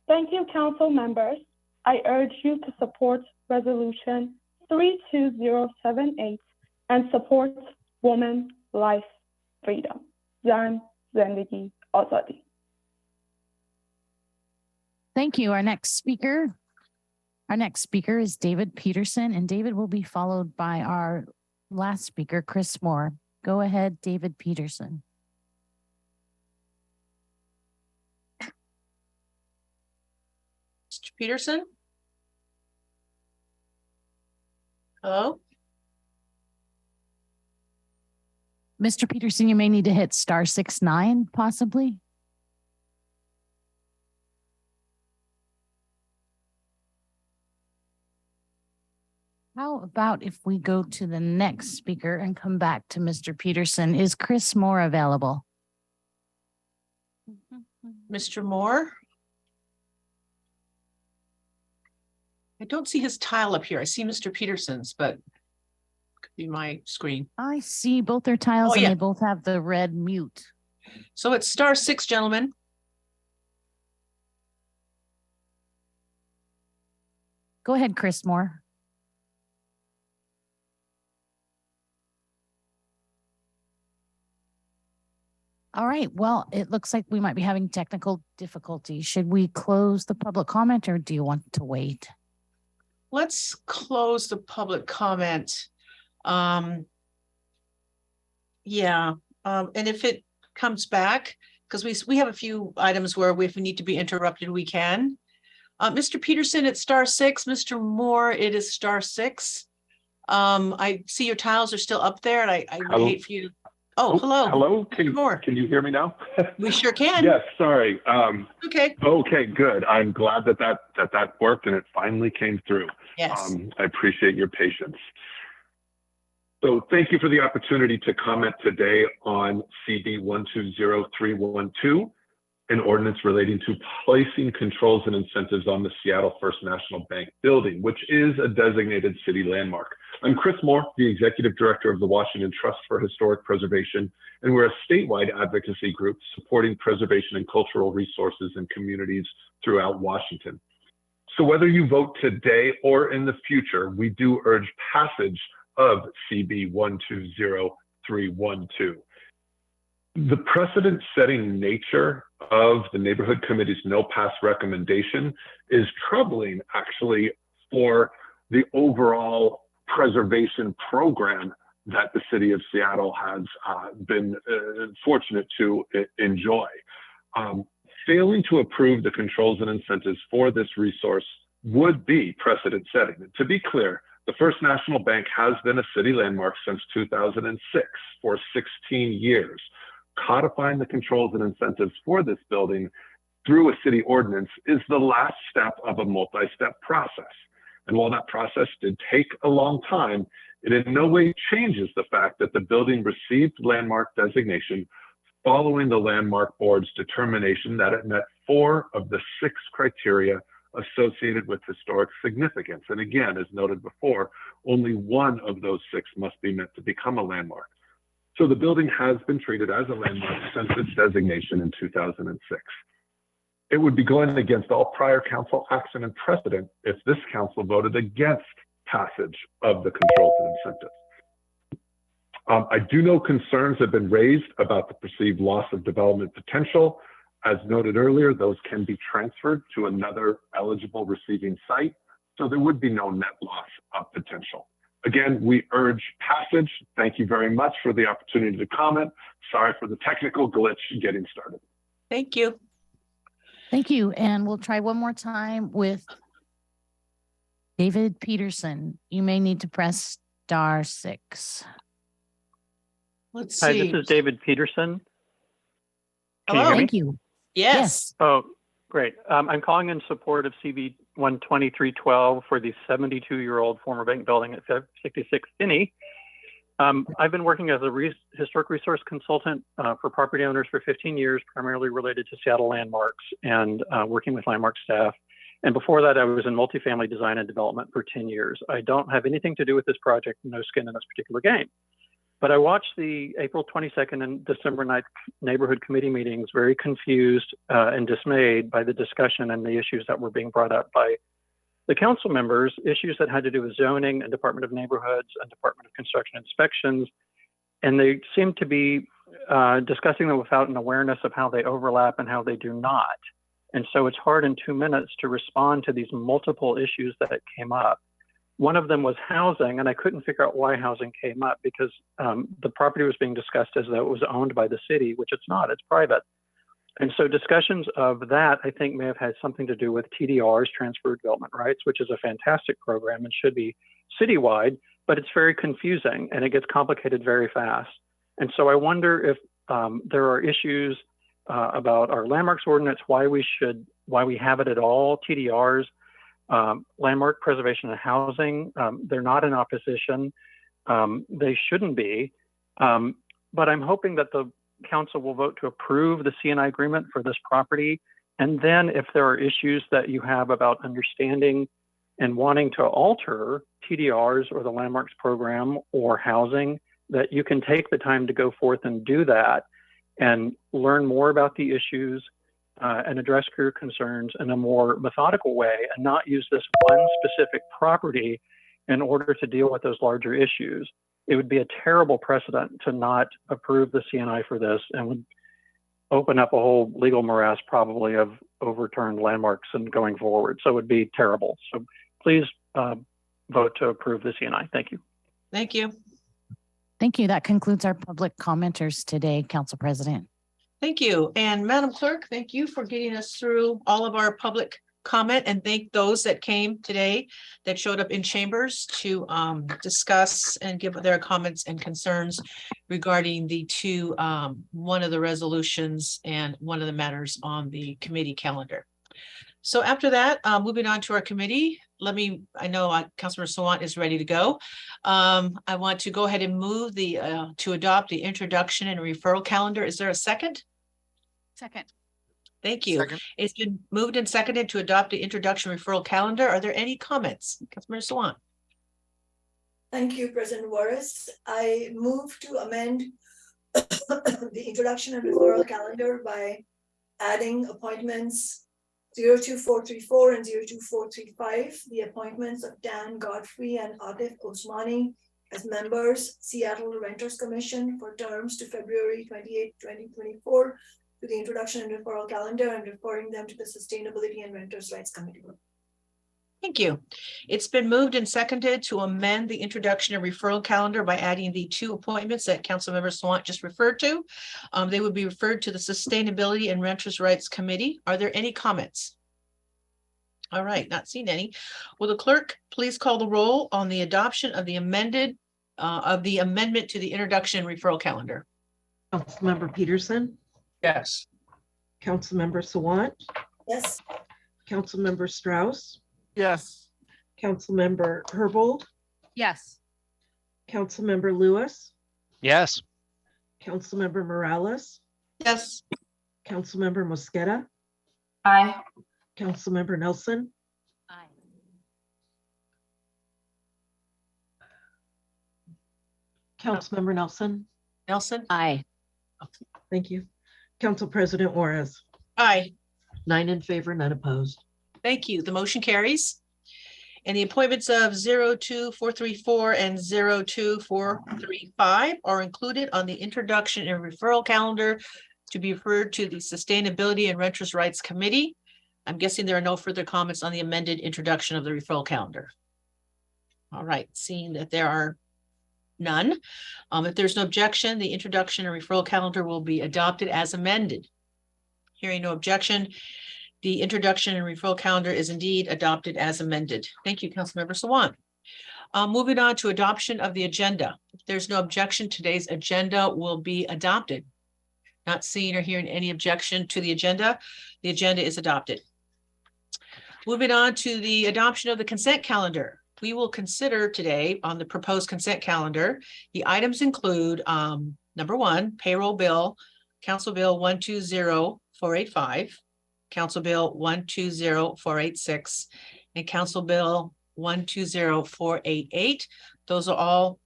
Thank you, Council members. I urge you to support Resolution 32078 and support women, life, freedom. Zan, Zendegi, Azadi. Thank you. Our next speaker is David Peterson, and David will be followed by our last speaker, Chris Moore. Go ahead, David Peterson. Mr. Peterson? Hello? Mr. Peterson, you may need to hit *69, possibly. How about if we go to the next speaker and come back to Mr. Peterson? Is Chris Moore available? Mr. Moore? I don't see his tile up here. I see Mr. Peterson's, but could be my screen. I see both their tiles, and they both have the red mute. So it's *6, gentlemen. Go ahead, Chris Moore. All right, well, it looks like we might be having technical difficulties. Should we close the public comment, or do you want to wait? Let's close the public comment. And if it comes back, because we have a few items where if we need to be interrupted, we can. Mr. Peterson, it's *6. Mr. Moore, it is *6. I see your tiles are still up there, and I would hate for you to. Oh, hello. Hello. Can you hear me now? We sure can. Yes. Sorry. Okay. Okay. Good. I'm glad that worked and it finally came through. Yes. I appreciate your patience. So thank you for the opportunity to comment today on CD 120312, an ordinance relating to placing controls and incentives on the Seattle First National Bank building, which is a designated city landmark. I'm Chris Moore, the Executive Director of the Washington Trust for Historic Preservation, and we're a statewide advocacy group supporting preservation and cultural resources in communities throughout Washington. So whether you vote today or in the future, we do urge passage of CB 120312. The precedent-setting nature of the Neighborhood Committee's no pass recommendation is troubling, actually, for the overall preservation program that the city of Seattle has been fortunate to enjoy. Failing to approve the controls and incentives for this resource would be precedent-setting. To be clear, the First National Bank has been a city landmark since 2006 for 16 years. Codifying the controls and incentives for this building through a city ordinance is the last step of a multi-step process. And while that process did take a long time, it in no way changes the fact that the building received landmark designation following the Landmark Board's determination that it met 4 of the 6 criteria associated with historic significance. And again, as noted before, only one of those 6 must be met to become a landmark. So the building has been treated as a landmark since its designation in 2006. It would be going against all prior council action and precedent if this council voted against passage of the controls and incentives. I do know concerns have been raised about the perceived loss of development potential. As noted earlier, those can be transferred to another eligible receiving site, so there would be no net loss of potential. Again, we urge passage. Thank you very much for the opportunity to comment. Sorry for the technical glitch getting started. Thank you. Thank you. And we'll try one more time with David Peterson. You may need to press *6. Let's Hi, see. this is David Peterson. Can Hello. you hear me? Thank you. Yes. Oh, great. I'm calling in support of CB 12312 for the 72-year-old former bank building at 66 Finney. I've been working as a historic resource consultant for property owners for 15 years, primarily related to Seattle landmarks and working with landmark staff. And before that, I was in multifamily design and development for 10 years. I don't have anything to do with this project, no skin in this particular game. But I watched the April 22nd and December 9th neighborhood committee meetings very confused and dismayed by the discussion and the issues that were being brought up by the council members, issues that had to do with zoning and Department of Neighborhoods and Department of Construction inspections. And they seemed to be discussing them without an awareness of how they overlap and how they do not. And so it's hard in 2 minutes to respond to these multiple issues that came up. One of them was housing, and I couldn't figure out why housing came up because the property was being discussed as though it was owned by the city, which it's not, it's private. And so discussions of that, I think, may have had something to do with TDRs, Transfer Development Rights, which is a fantastic program and should be citywide, but it's very confusing and it gets complicated very fast. And so I wonder if there are issues about our landmarks ordinance, why we have it at all, TDRs, landmark preservation and housing. They're not in opposition. They shouldn't be. But I'm hoping that the council will vote to approve the C&I agreement for this property. And then if there are issues that you have about understanding and wanting to alter TDRs or the landmarks program or housing, that you can take the time to go forth and do that and learn more about the issues and address your concerns in a more methodical way and not use this one specific property in order to deal with those larger issues. It would be a terrible precedent to not approve the CNI for this and would open up a whole legal morass probably of overturned landmarks and going forward. So it would be terrible. So please vote to approve the CNI. Thank you. Thank you. Thank you. That concludes our public commenters today, Council President. Thank you. And Madam Clerk, thank you for getting us through all of our public comment, and thank those that came today that showed up in chambers to discuss and give their comments and concerns regarding the two, one of the resolutions and one of the matters on the committee calendar. So after that, moving on to our committee, I know Councilor Sawant is ready to go. I want to go ahead and move to adopt the introduction and referral calendar. Is there a second? Second. Thank you. Second. It's been moved and seconded to adopt the introduction referral calendar. Are there any comments? Councilmember Sawant. Thank you, President Warris. I move to amend the introduction and referral calendar by adding appointments 02434 and 02435, the appointments of Dan Godfrey and Atif Osmani as members, Seattle Renters Commission, for terms to February 28, 2024, to the introduction and referral calendar and referring them to the Sustainability and Renters' Rights Committee. Thank you. It's been moved and seconded to amend the introduction and referral calendar by adding the two appointments that Councilmember Sawant just referred to. They would be referred to the Sustainability and Renters' Rights Committee. Are there any comments? All right, not seeing any. Will the clerk please call the roll on the adoption of the amendment to the introduction and referral calendar? Councilmember Peterson? Yes. Councilmember Sawant? Yes. Councilmember Strauss? Yes. Councilmember Herbold? Yes. Councilmember Lewis? Yes. Councilmember Morales? Yes. Councilmember Mosqueda? Aye. Councilmember Nelson? Councilmember Nelson. Nelson? Aye. Thank you. Council President Juarez. Aye. 9 in favor, none opposed. Thank you. The motion carries. And the appointments of 02434 and 02435 are included on the introduction and referral calendar to be referred to the Sustainability and Renters' Rights Committee. I'm guessing there are no further comments on the amended introduction of the referral calendar. All right, seeing that there are none, if there's no objection, the introduction and referral calendar will be adopted as amended. Hearing no objection, the introduction and referral calendar is indeed adopted as amended. Thank you, Councilmember Sawant. Moving on to adoption of the agenda. If there's no objection, today's agenda will be adopted. Not seeing or hearing any objection to the agenda is adopted. Moving on to the adoption of the consent calendar. We will consider today on the proposed consent calendar. The items include number 1, payroll bill, Council Bill 120485, Council Bill 120486, and Council Bill 120488. Those are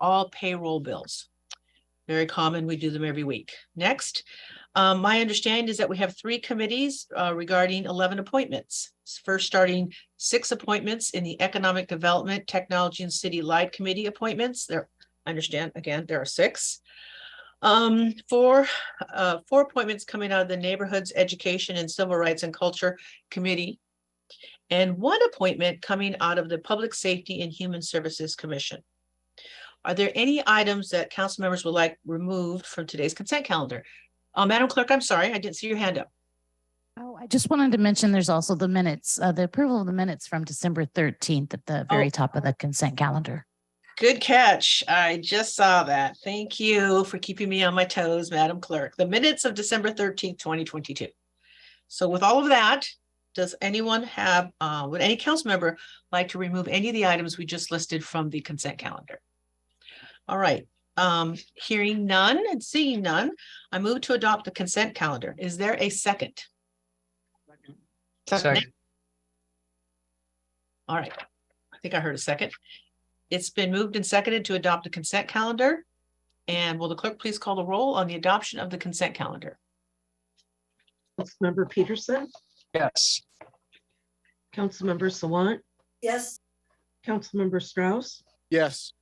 all payroll bills. Very common. We do them every week. Next, my understanding is that we have 3 committees regarding 11 appointments. First, starting 6 appointments in the Economic Development, Technology, and City Light Committee appointments. There, I understand, again, there are 6. 4 appointments coming out of the Neighborhoods, Education, and Civil Rights and Culture Committee, and 1 appointment coming out of the Public Safety and Human Services Commission. Are there any items that council members would like removed from today's consent calendar? Madam Clerk, I'm sorry, I didn't see your hand up. Oh, I just wanted to mention there's also the minutes, the approval of the minutes from December 13th at the very top of the consent calendar. Good catch. I just saw that. Thank you for keeping me on my toes, Madam Clerk. The minutes of December 13th, 2022. So with all of that, does anyone have, would any council member like to remove any of the items we just listed from the consent calendar? All right. Hearing none and seeing none, I move to adopt the consent calendar. Is there a second? Second. All right. I think I heard a second. It's been moved and seconded to adopt the consent calendar. And will the clerk please call the roll on the adoption of the consent calendar? Councilmember Peterson. Yes. Councilmember Sawant. Yes. Councilmember Strauss. Yes.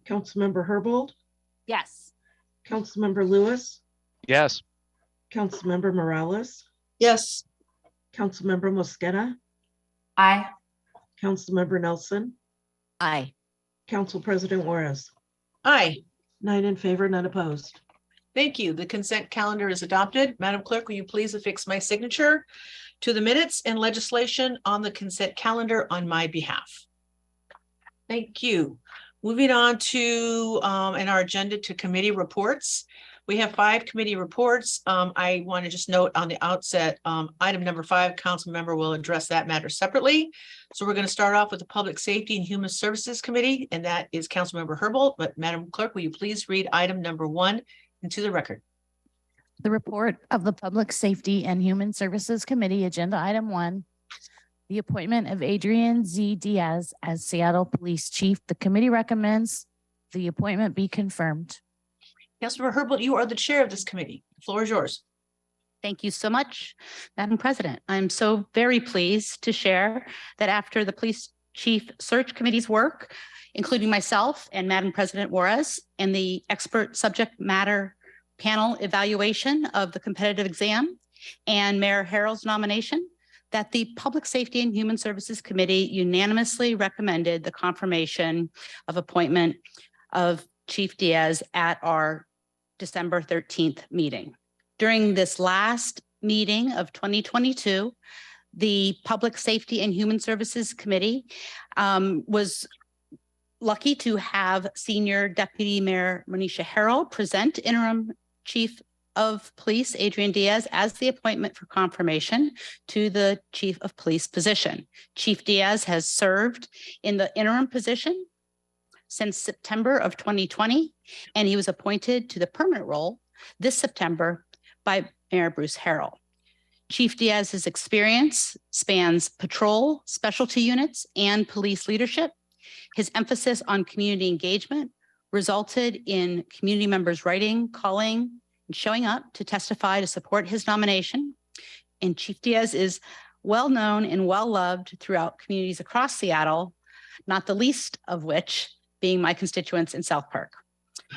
Councilmember Herbold. Yes. Councilmember Lewis. Yes. Councilmember Morales. Yes. Councilmember Mosqueda. Aye. Councilmember Nelson. Aye. Council President Juarez. Aye. 9 in favor, none opposed. Thank you. The consent calendar is adopted. Madam Clerk, will you please affix my signature to the minutes and legislation on the consent calendar on my behalf? Thank you. Moving on to in our agenda to committee reports. We have 5 committee reports. I want to just note on the outset, item number 5, council member will address that matter separately. So we're going to start off with the Public Safety and Human Services Committee, and that is Councilmember Herbold. But Madam Clerk, will you please read item number 1 into the record? The report of the Public Safety and Human Services Committee, agenda item 1, the appointment of Adrian Z. Diaz as Seattle Police Chief. The committee recommends the appointment be confirmed. Councilmember Herbold, you are the chair of this committee. The floor is yours. Thank you so much, Madam President. I'm so very pleased to share that after the Police Chief Search Committee's work, including myself and Madam President Juarez and the expert subject matter panel evaluation of the competitive exam and Mayor Harrell's nomination, that the Public Safety and Human Services Committee unanimously recommended the confirmation of appointment of Chief Diaz at our December 13th meeting. During this last meeting of 2022, the Public Safety and Human Services Committee was lucky to have Senior Deputy Mayor Monisha Harrell present interim Chief of Police Adrian Diaz as the appointment for confirmation to the Chief of Police position. Chief Diaz has served in the interim position since September of 2020, and he was appointed to the permanent role this September by Mayor Bruce Harrell. Chief Diaz's experience spans patrol, specialty units, and police leadership. His emphasis on community engagement, resulted in community members writing, calling, and showing up to testify to support his nomination. And Chief Diaz is well known and well loved throughout communities across Seattle, not the least of which being my constituents in South Park.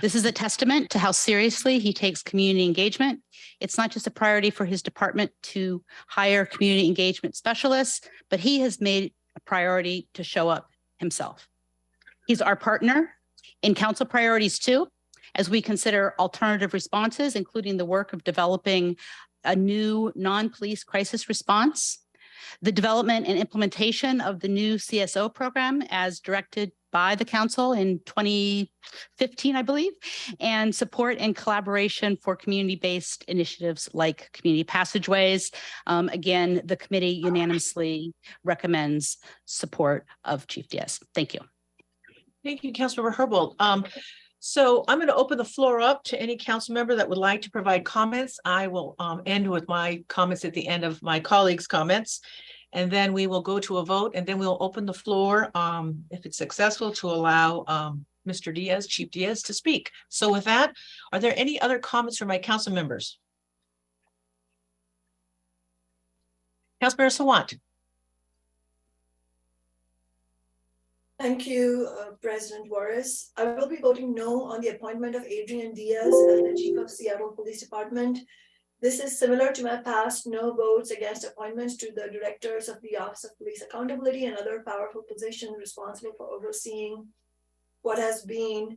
This is a testament to how seriously he takes community engagement. It's not just a priority for his department to hire community engagement specialists, but he has made a priority to show up himself. He's our partner in council priorities too, as we consider alternative responses, including the work of developing a new non-police crisis response, the development and implementation of the new CSO program as directed by the council in 2015, I believe, and support and collaboration for community-based initiatives like community passageways. Again, the committee unanimously recommends support of Chief Diaz. Thank you. Thank you, Councilmember Herbold. So I'm going to open the floor up to any council member that would like to provide comments. I will end with my comments at the end of my colleagues' comments, and then we will go to a vote, and then we'll open the floor, if it's successful, to allow Mr. Diaz, Chief Diaz, to speak. So with that, are there any other comments from my council members? Councilmember Sawant. Thank you, President Juarez. I will be voting no on the appointment of Adrian Diaz as the Chief of Seattle Police Department. This is similar to my past no votes against appointments to the directors of the Office of Police Accountability and other powerful positions responsible for overseeing what has been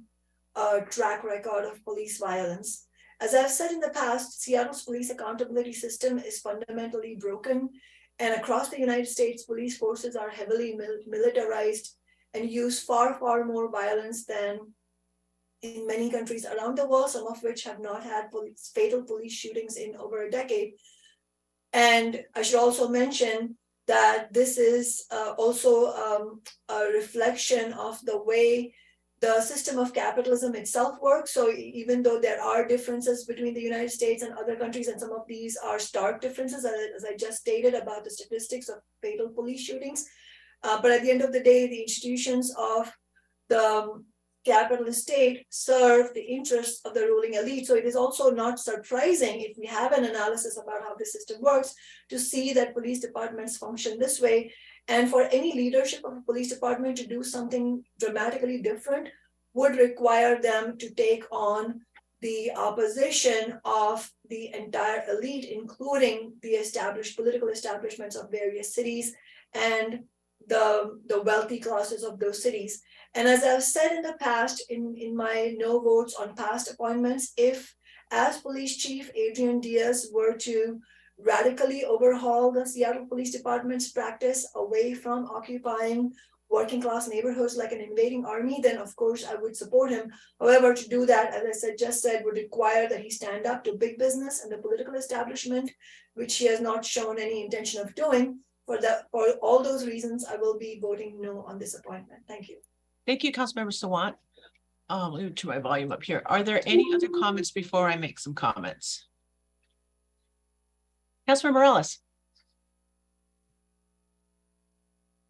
a track record of police violence. As I've said in the past, Seattle's police accountability system is fundamentally broken, and across the United States, police forces are heavily militarized and use far, far more violence than in many countries around the world, some of which have not had fatal police shootings in over a decade. And I should also mention that this is also a reflection of the way the system of capitalism itself works. So even though there are differences between the United States and other countries, and some of these are stark differences, as I just stated about the statistics of fatal police shootings, but at the end of the day, the institutions of the capitalist state serve the interests of the ruling elite. So it is also not surprising, if we have an analysis about how the system works, to see that police departments function this way. And for any leadership of a police department to do something dramatically different would require them to take on the opposition of the entire elite, including the established political establishments of various cities and the wealthy classes of those cities. And as I've said in the past, in my no votes on past appointments, if as police chief, Adrian Diaz were to radically overhaul the Seattle Police Department's practice away from occupying working class neighborhoods like an invading army, then of course I would support him. However, to do that, as I just said, would require that he stand up to big business and the political establishment, which he has not shown any intention of doing. For all those reasons, I will be voting no on this appointment. Thank you. Thank you, Councilmember Sawant. Let me turn my volume up here. Are there any other comments before I make some comments? Councilmember Morales.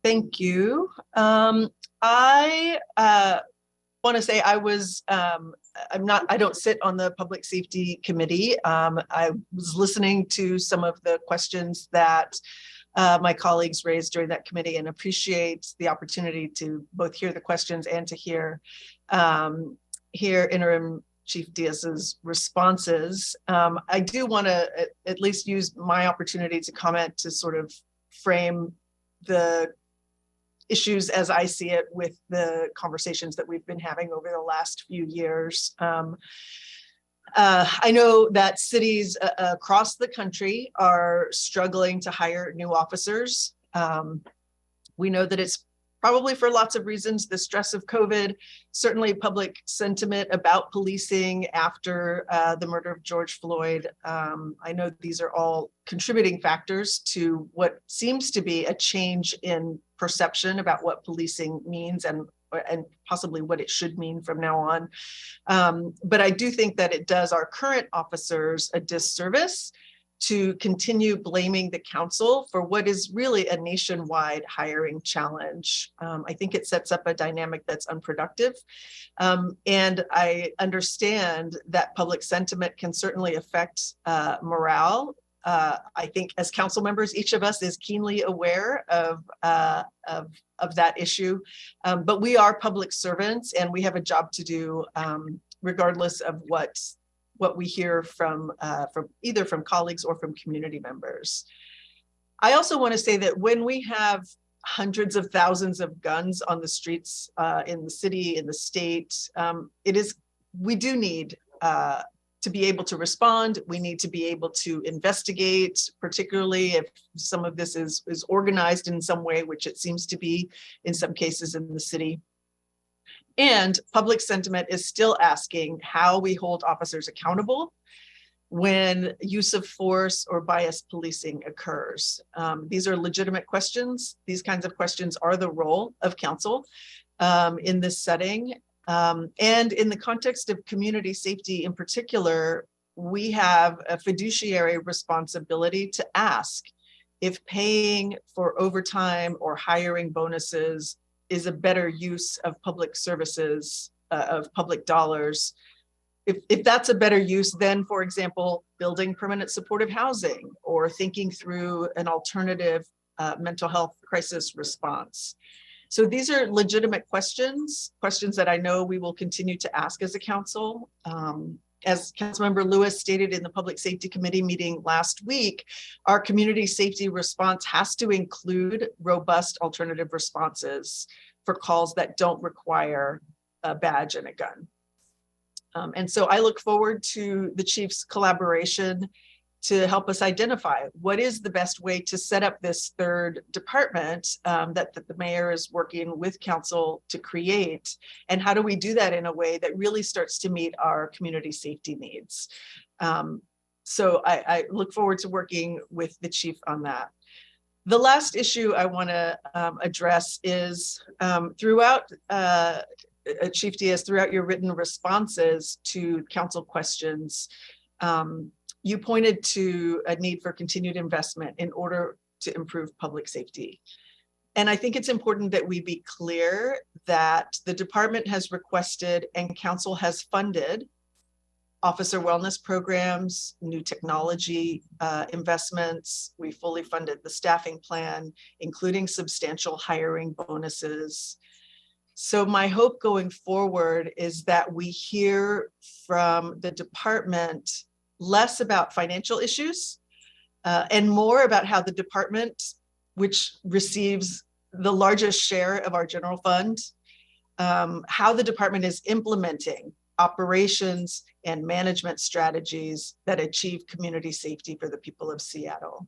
Thank you. I want to say I don't sit on the Public Safety Committee. I was listening to some of the questions that my colleagues raised during that committee, and appreciate the opportunity to both hear the questions and to hear Interim Chief Diaz's responses. I do want to at least use my opportunity to comment to sort of frame the issues as I see it with the conversations that we've been having over the last few years. I know that cities across the country are struggling to hire new officers. We know that it's probably for lots of reasons, the stress of COVID, certainly public sentiment about policing after the murder of George Floyd. I know these are all contributing factors to what seems to be a change in perception about what policing means and possibly what it should mean from now on. But I do think that it does our current officers a disservice to continue blaming the council for what is really a nationwide hiring challenge. I think it sets up a dynamic that's unproductive. And I understand that public sentiment can certainly affect morale. I think as council members, each of us is keenly aware of that issue, but we are public servants and we have a job to do regardless of what we hear from either from colleagues or from community members. I also want to say that when we have hundreds of thousands of guns on the streets in the city, in the state, we do need to be able to respond. We need to be able to investigate, particularly if some of this is organized in some way, which it seems to be in some cases in the city. And public sentiment is still asking how we hold officers accountable when use of force or bias policing occurs. These are legitimate questions. These kinds of questions are the role of council in this setting. And in the context of community safety in particular, we have a fiduciary responsibility to ask if paying for overtime or hiring bonuses is a better use of public services, of public dollars. If that's a better use than, for example, building permanent supportive housing or thinking through an alternative mental health crisis response. So these are legitimate questions that I know we will continue to ask as a council. As Councilmember Lewis stated in the Public Safety Committee meeting last week, our community safety response has to include robust alternative responses for calls that don't require a badge and a gun. And so I look forward to the chief's collaboration to help us identify what is the best way to set up this third department that the mayor is working with council to create, and how do we do that in a way that really starts to meet our community safety needs. So I look forward to working with the chief on that. The last issue I want to address is throughout Chief Diaz, throughout your written responses to council questions, you pointed to a need for continued investment in order to improve public safety. And I think it's important that we be clear that the department has requested and council has funded officer wellness programs, new technology investments. We fully funded the staffing plan, including substantial hiring bonuses. So my hope going forward is that we hear from the department less about financial issues and more about how the department, which receives the largest share of our general fund, how the department is implementing operations and management strategies that achieve community safety for the people of Seattle.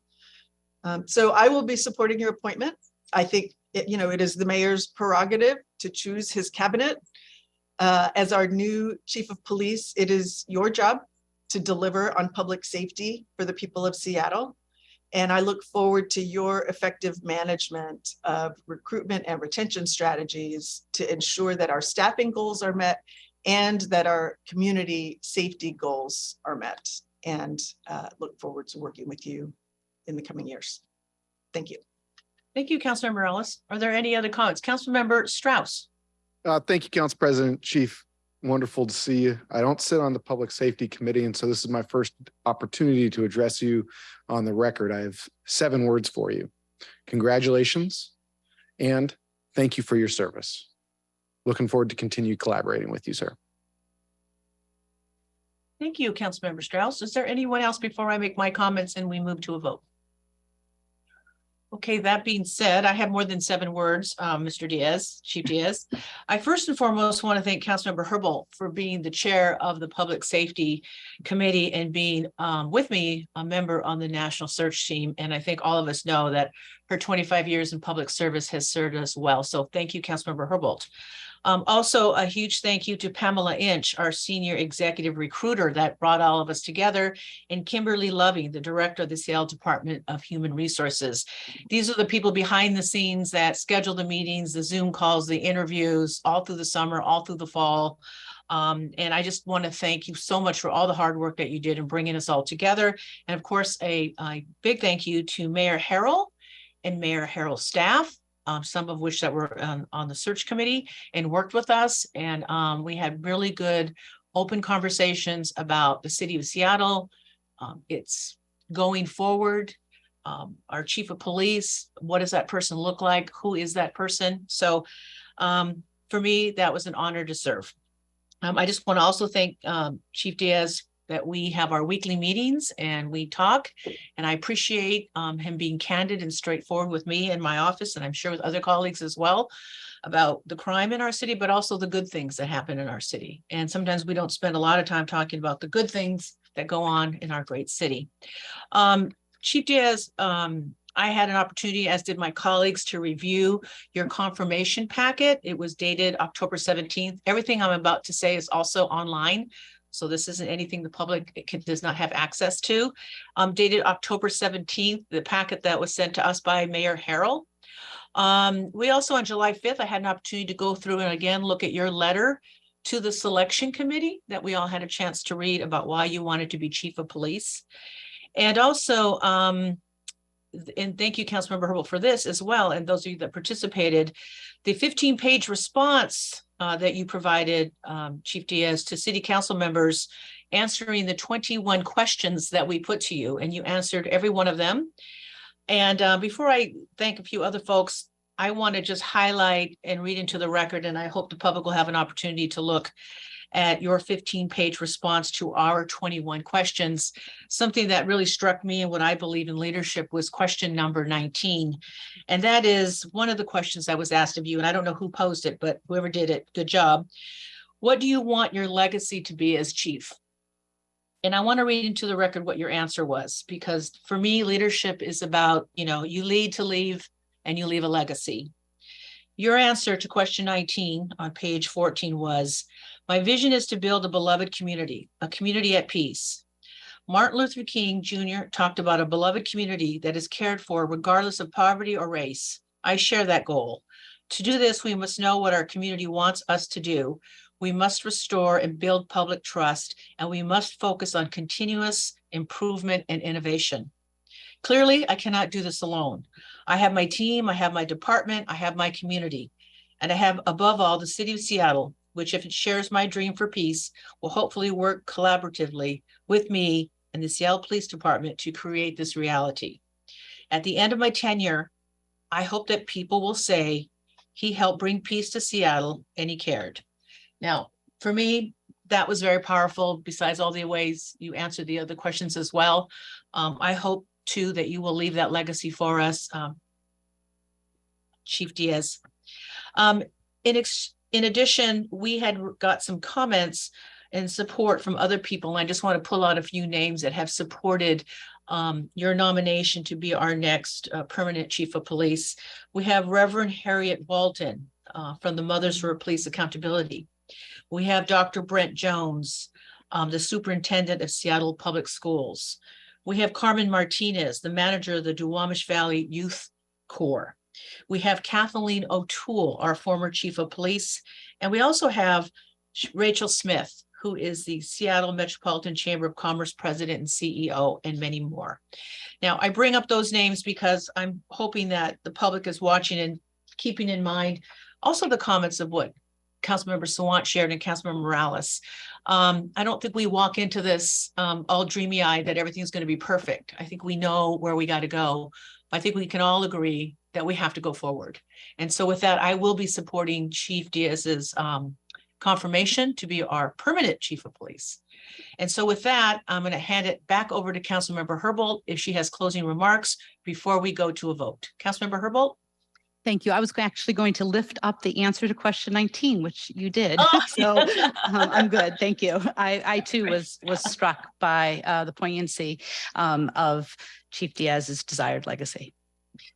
So I will be supporting your appointment. I think it is the mayor's prerogative to choose his cabinet. As our new chief of police, it is your job to deliver on public safety for the people of Seattle. And I look forward to your effective management of recruitment and retention strategies to ensure that our staffing goals are met and that our community safety goals are met. And look forward to working with you in the coming years. Thank you. Thank you, Councilmember Morales. Are there any other comments? Councilmember Strauss. Thank you, Council President. Chief, wonderful to see you. I don't sit on the Public Safety Committee, and so this is my first opportunity to address you on the record. I have 7 words for you. Congratulations, and thank you for your service. Looking forward to continue collaborating with you, sir. Thank you, Councilmember Strauss. Is there anyone else before I make my comments and we move to a vote? Okay, that being said, I have more than 7 words, Mr. Diaz, Chief Diaz. I first and foremost want to thank Councilmember Herbold for being the chair of the Public Safety Committee and being with me a member on the National Search Team. And I think all of us know that her 25 years in public service has served us well. So thank you, Councilmember Herbold. Also, a huge thank you to Pamela Inch, our senior executive recruiter that brought all of us together, and Kimberly Loving, the director of the Seattle Department of Human Resources. These are the people behind the scenes that schedule the meetings, the Zoom calls, the interviews, all through the summer, all through the fall. And I just want to thank you so much for all the hard work that you did in bringing us all together. And of course, a big thank you to Mayor Harrell and Mayor Harrell's staff, some of which that were on the search committee and worked with us. And we had really good open conversations about the city of Seattle, its going forward, our chief of police, what does that person look like? Who is that person? So for me, that was an honor to serve. I just want to also thank Chief Diaz that we have our weekly meetings and we talk, and I appreciate him being candid and straightforward with me in my office, and I'm sure with other colleagues as well, about the crime in our city, but also the good things that happen in our city. And sometimes we don't spend a lot of time talking about the good things that go on in our great city. Chief Diaz, I had an opportunity, as did my colleagues, to review your confirmation packet. It was dated October 17th. Everything I'm about to say is also online. So this isn't anything the public does not have access to. Dated October 17th, the packet that was sent to us by Mayor Harrell. We also, on July 5th, I had an opportunity to go through and again, look at your letter to the selection committee that we all had a chance to read about why you wanted to be chief of police. And also, and thank you, Councilmember Herbold, for this as well, and those of you that participated, the 15-page response that you provided, Chief Diaz, to city council members, answering the 21 questions that we put to you, and you answered every one of them. And before I thank a few other folks, I want to just highlight and read into the record, and I hope the public will have an opportunity to look at your 15-page response to our 21 questions. Something that really struck me and what I believe in leadership was question number 19. And that is one of the questions I was asked of you, and I don't know who posed it, but whoever did it, good job. What do you want your legacy to be as chief? And I want to read into the record what your answer was, because for me, leadership is about, you lead to leave and you leave a legacy. Your answer to question 19 on page 14 was, my vision is to build a beloved community, a community at peace. Martin Luther King Jr. talked about a beloved community that is cared for regardless of poverty or race. I share that goal. To do this, we must know what our community wants us to do. We must restore and build public trust, and we must focus on continuous improvement and innovation. Clearly, I cannot do this alone. I have my team, I have my department, I have my community, and I have, above all, the city of Seattle, which, if it shares my dream for peace, will hopefully work collaboratively with me and the Seattle Police Department to create this reality. At the end of my tenure, I hope that people will say, he helped bring peace to Seattle and he cared. Now, for me, that was very powerful, besides all the ways you answered the other questions as well. I hope, too, that you will leave that legacy for us, Chief Diaz. In addition, we had got some comments and support from other people. And I just want to pull out a few names that have supported your nomination to be our next permanent chief of police. We have Reverend Harriet Walton from the Mothers for Police Accountability. We have Dr. Brent Jones, the superintendent of Seattle Public Schools. We have Carmen Martinez, the manager of the Duwamish Valley Youth Corps. We have Kathleen O'Toole, our former chief of police. And we also have Rachel Smith, who is the Seattle Metropolitan Chamber of Commerce president and CEO, and many more. Now, I bring up those names because I'm hoping that the public is watching and keeping in mind also the comments of what Councilmember Sawant shared and Councilmember Morales. I don't think we walk into this all dreamy-eyed that everything's going to be perfect. I think we know where we got to go. I think we can all agree that we have to go forward. And so with that, I will be supporting Chief Diaz's confirmation to be our permanent chief of police. And so with that, I'm going to hand it back over to Councilmember Herbold if she has closing remarks before we go to a vote. Councilmember Herbold? Thank you. I was actually going to lift up the answer to question 19, which you did. Oh. So I'm good. Thank you. I too was struck by the poignancy of Chief Diaz's desired legacy.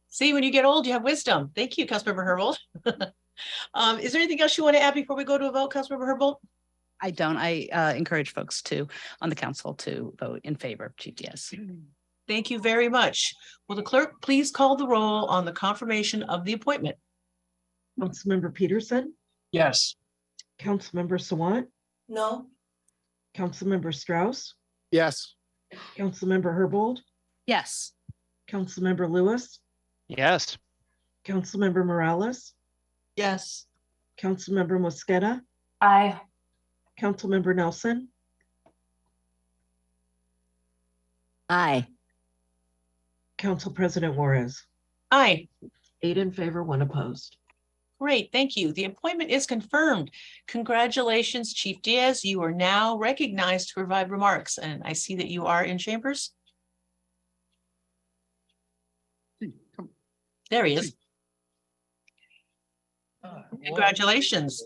See, when you get old, you have wisdom. Thank you, Councilmember Herbold. Is there anything else you want to add before we go to a vote, Councilmember Herbold? I don't. I encourage folks on the council to vote in favor of Chief Diaz. Thank you very much. Will the clerk please call the roll on the confirmation of the appointment? Councilmember Peterson? Yes. Councilmember Sawant? No. Councilmember Strauss, Yes. Councilmember Herbold, Yes. Councilmember Lewis, Yes. Councilmember Morales, Yes. Councilmember Mosqueda, Aye. Councilmember Nelson, Aye. Council President Juarez. Aye. 8 in favor, 1 opposed. Great, thank you. The appointment is confirmed. Congratulations, Chief Diaz. You are now recognized to provide remarks, and I see that you are in chambers. There he is. Congratulations.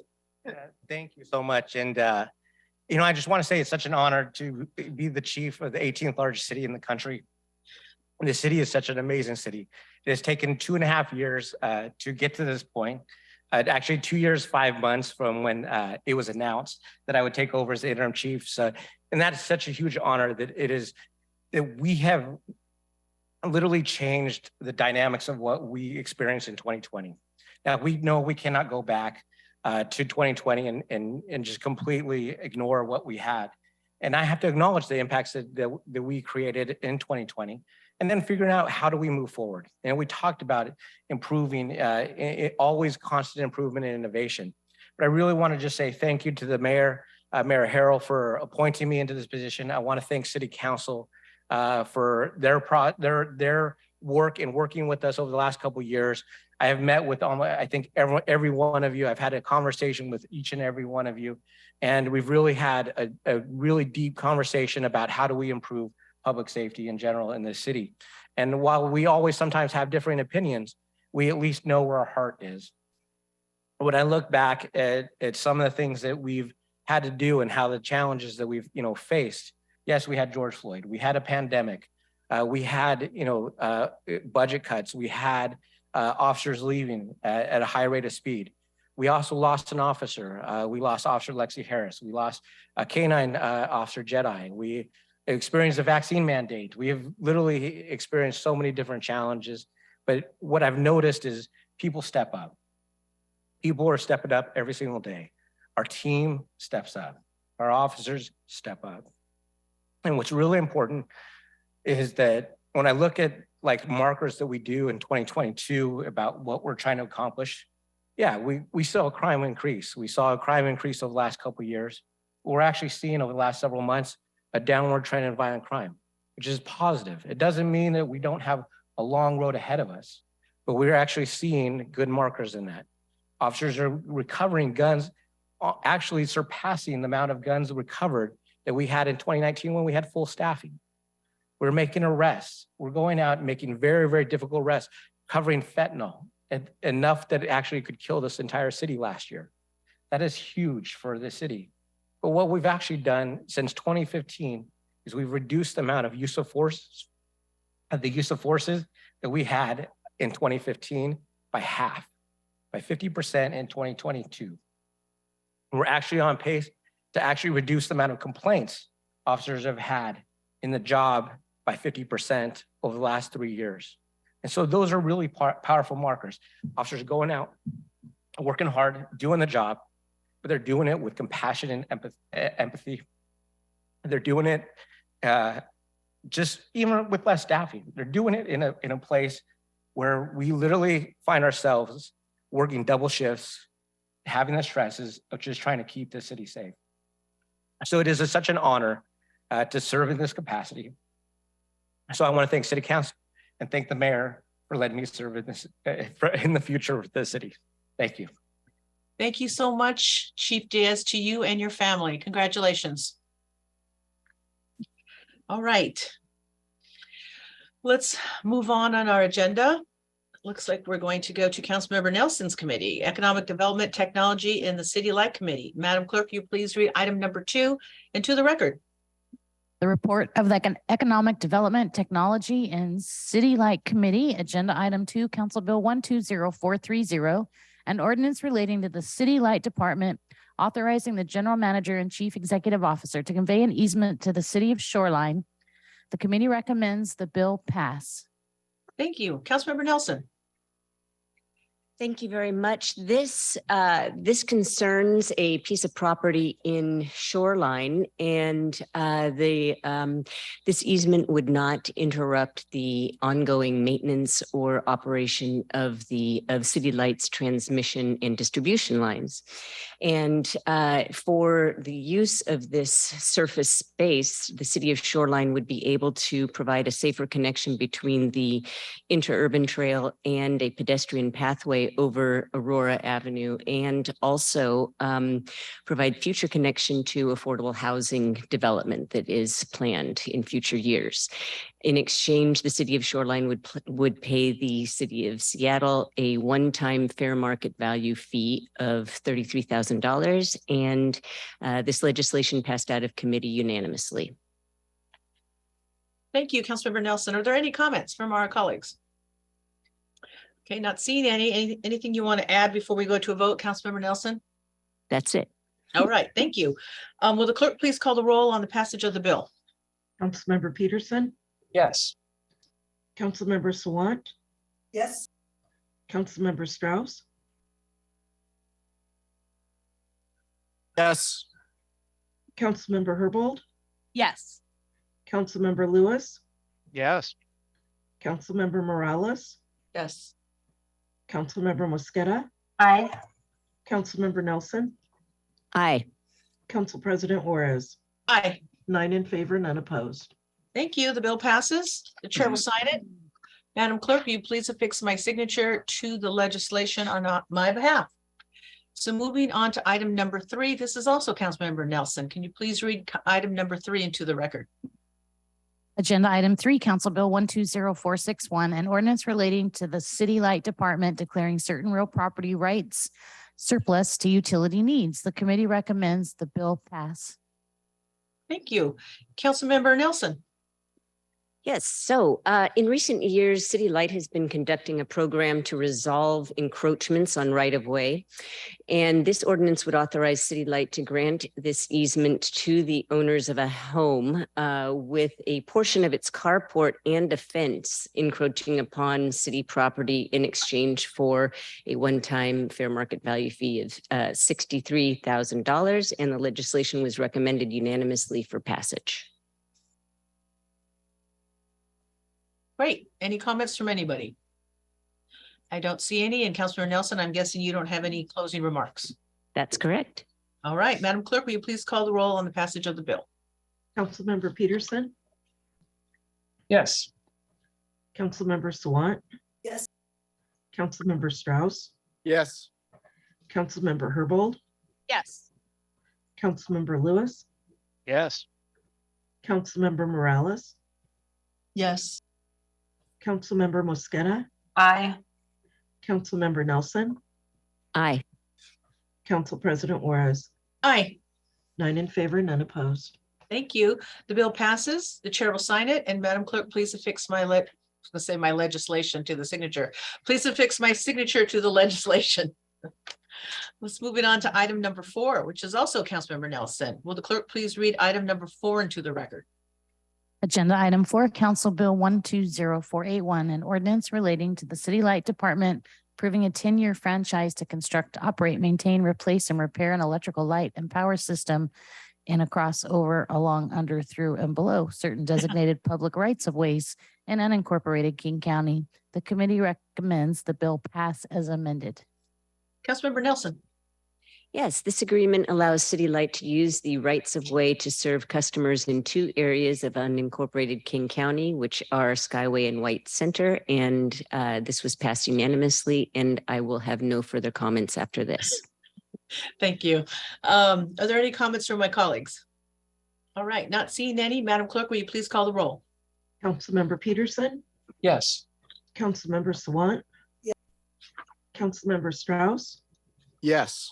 Thank you so much. And, I just want to say it's such an honor to be the chief of the 18th largest city in the country. The city is such an amazing city. It has taken 2.5 years to get to this point. Actually, 2 years, 5 months from when it was announced that I would take over as the interim chief. So, and that is such a huge honor that we have literally changed the dynamics of what we experienced in 2020. Now, we know we cannot go back to 2020 and just completely ignore what we had. And I have to acknowledge the impacts that we created in 2020, and then figuring out how do we move forward. And we talked about it, improving, always constant improvement and innovation. But I really want to just say thank you to the mayor, Mayor Harrell, for appointing me into this position. I want to thank City Council for their work and working with us over the last couple of years. I have met with I think every one of you. I've had a conversation with each and every one of you, and we've really had a really deep conversation about how do we improve public safety in general in this city. And while we always sometimes have different opinions, we at least know where our heart is. When I look back at some of the things that we've had to do and how the challenges that we've faced, yes, we had George Floyd, we had a pandemic, we had budget cuts, we had officers leaving at a high rate of speed. We also lost an officer. We lost Officer Lexi Harris. We lost a K-9 Officer Jedi. We experienced a vaccine mandate. We have literally experienced so many different challenges. But what I've noticed is people step up. People are stepping up every single day. Our team steps up. Our officers step up. And what's really important is that when I look at markers that we do in 2022 about what we're trying to accomplish, yeah, we saw a crime increase. We saw a crime increase over the last couple of years. We're actually seeing over the last several months a downward trend in violent crime, which is positive. It doesn't mean that we don't have a long road ahead of us, but we're actually seeing good markers in that. Officers are recovering guns, actually surpassing the amount of guns recovered that we had in 2019 when we had full staffing. We're making arrests. We're going out and making very, very difficult arrests, covering fentanyl, enough that it actually could kill this entire city last year. That is huge for the city. But what we've actually done since 2015 is we've reduced the amount of use of forces that we had in 2015 by half, by 50% in 2022. We're actually on pace to actually reduce the amount of complaints officers have had in the job by 50% over the last 3 years. And so those are really powerful markers. Officers going out, working hard, doing the job, but they're doing it with compassion and empathy. They're doing it just even with less staffing. They're doing it in a place where we literally find ourselves working double shifts, having the stresses of just trying to keep the city safe. So it is such an honor to serve in this capacity. So I want to thank City Council and thank the mayor for letting me serve in this in the future of the city. Thank you. Thank you so much, Chief Diaz, to you and your family. Congratulations. All right. Let's move on our agenda. Looks like we're going to go to Councilmember Nelson's committee, Economic Development, Technology in the City Light Committee. Madam Clerk, you please read item number 2 into the record. The report of the Economic Development, Technology and City Light Committee, Agenda Item 2, Council Bill 120430, an ordinance relating to the City Light Department, authorizing the General Manager and Chief Executive Officer to convey an easement to the City of Shoreline. The committee recommends the bill pass. Thank you. Councilmember Nelson. Thank you very much. This concerns a piece of property in Shoreline, and this easement would not interrupt the ongoing maintenance or operation of City Light's transmission and distribution lines. And for the use of this surface space, the City of Shoreline would be able to provide a safer connection between the interurban trail and a pedestrian pathway over Aurora Avenue, and also provide future connection to affordable housing development that is planned in future years. In exchange, the City of Shoreline would pay the City of Seattle a one-time fair market value fee of $33,000, and this legislation passed out of committee unanimously. Thank you, Councilmember Nelson. Are there any comments from our colleagues? Okay, not seeing anything you want to add before we go to a vote, Councilmember Nelson? That's it. All right, thank you. Will the clerk please call the roll on the passage of the bill? Councilmember Peterson, Yes. Councilmember Sawant, Yes. Councilmember Strauss, Yes. Councilmember Herbold, Yes. Councilmember Lewis, Yes. Councilmember Morales, Yes. Councilmember Mosqueda, Aye. Councilmember Nelson, Aye. Council President Juarez. Aye. 9 in favor, none opposed. Thank you. The bill passes. The chair will sign it. Madam Clerk, will you please affix my signature to the legislation on my behalf? So moving on to item number 3, this is also Councilmember Nelson. Can you please read item number 3 into the record? Agenda item 3, Council Bill 120461, an ordinance relating to the City Light Department declaring certain real property rights surplus to utility needs. The committee recommends the bill pass. Thank you. Councilmember Nelson. Yes, so in recent years, City Light has been conducting a program to resolve encroachments on right-of-way. And this ordinance would authorize City Light to grant this easement to the owners of a home with a portion of its carport and a fence encroaching upon city property in exchange for a one-time fair market value fee of $63,000. And the legislation was recommended unanimously for passage. Great. Any comments from anybody? I don't see any. And Councilmember Nelson, I'm guessing you don't have any closing remarks. That's correct. All right, Madam Clerk, will you please call the roll on the passage of the bill? Councilmember Peterson, Yes. Councilmember Sawant, Yes. Councilmember Strauss, Yes. Councilmember Herbold, Yes. Councilmember Lewis, Yes. Councilmember Morales, Yes. Councilmember Mosqueda, Aye. Councilmember Nelson, Aye. Council President Juarez. Aye. 9 in favor, none opposed. Thank you. The bill passes. The chair will sign it. And Madam Clerk, please affix my legislation to the signature. Please affix my signature to the legislation. Let's move it on to item number 4, which is also Councilmember Nelson. Will the clerk please read item number 4 into the record? Agenda item 4, Council Bill 120481, an ordinance relating to the City Light Department approving a 10-year franchise to construct, operate, maintain, replace, and repair an electrical light and power system in a crossover along, under, through, and below certain designated public rights of ways in unincorporated King County. The committee recommends the bill pass as amended. Councilmember Nelson. Yes, this agreement allows City Light to use the rights of way to serve customers in 2 areas of unincorporated King County, which are Skyway and White Center. And this was passed unanimously, and I will have no further comments after this. Thank you. Are there any comments from my colleagues? All right, not seeing any. Madam Clerk, will you please call the roll? Councilmember Peterson, Yes. Councilmember Sawant, Yes. Councilmember Strauss, Yes.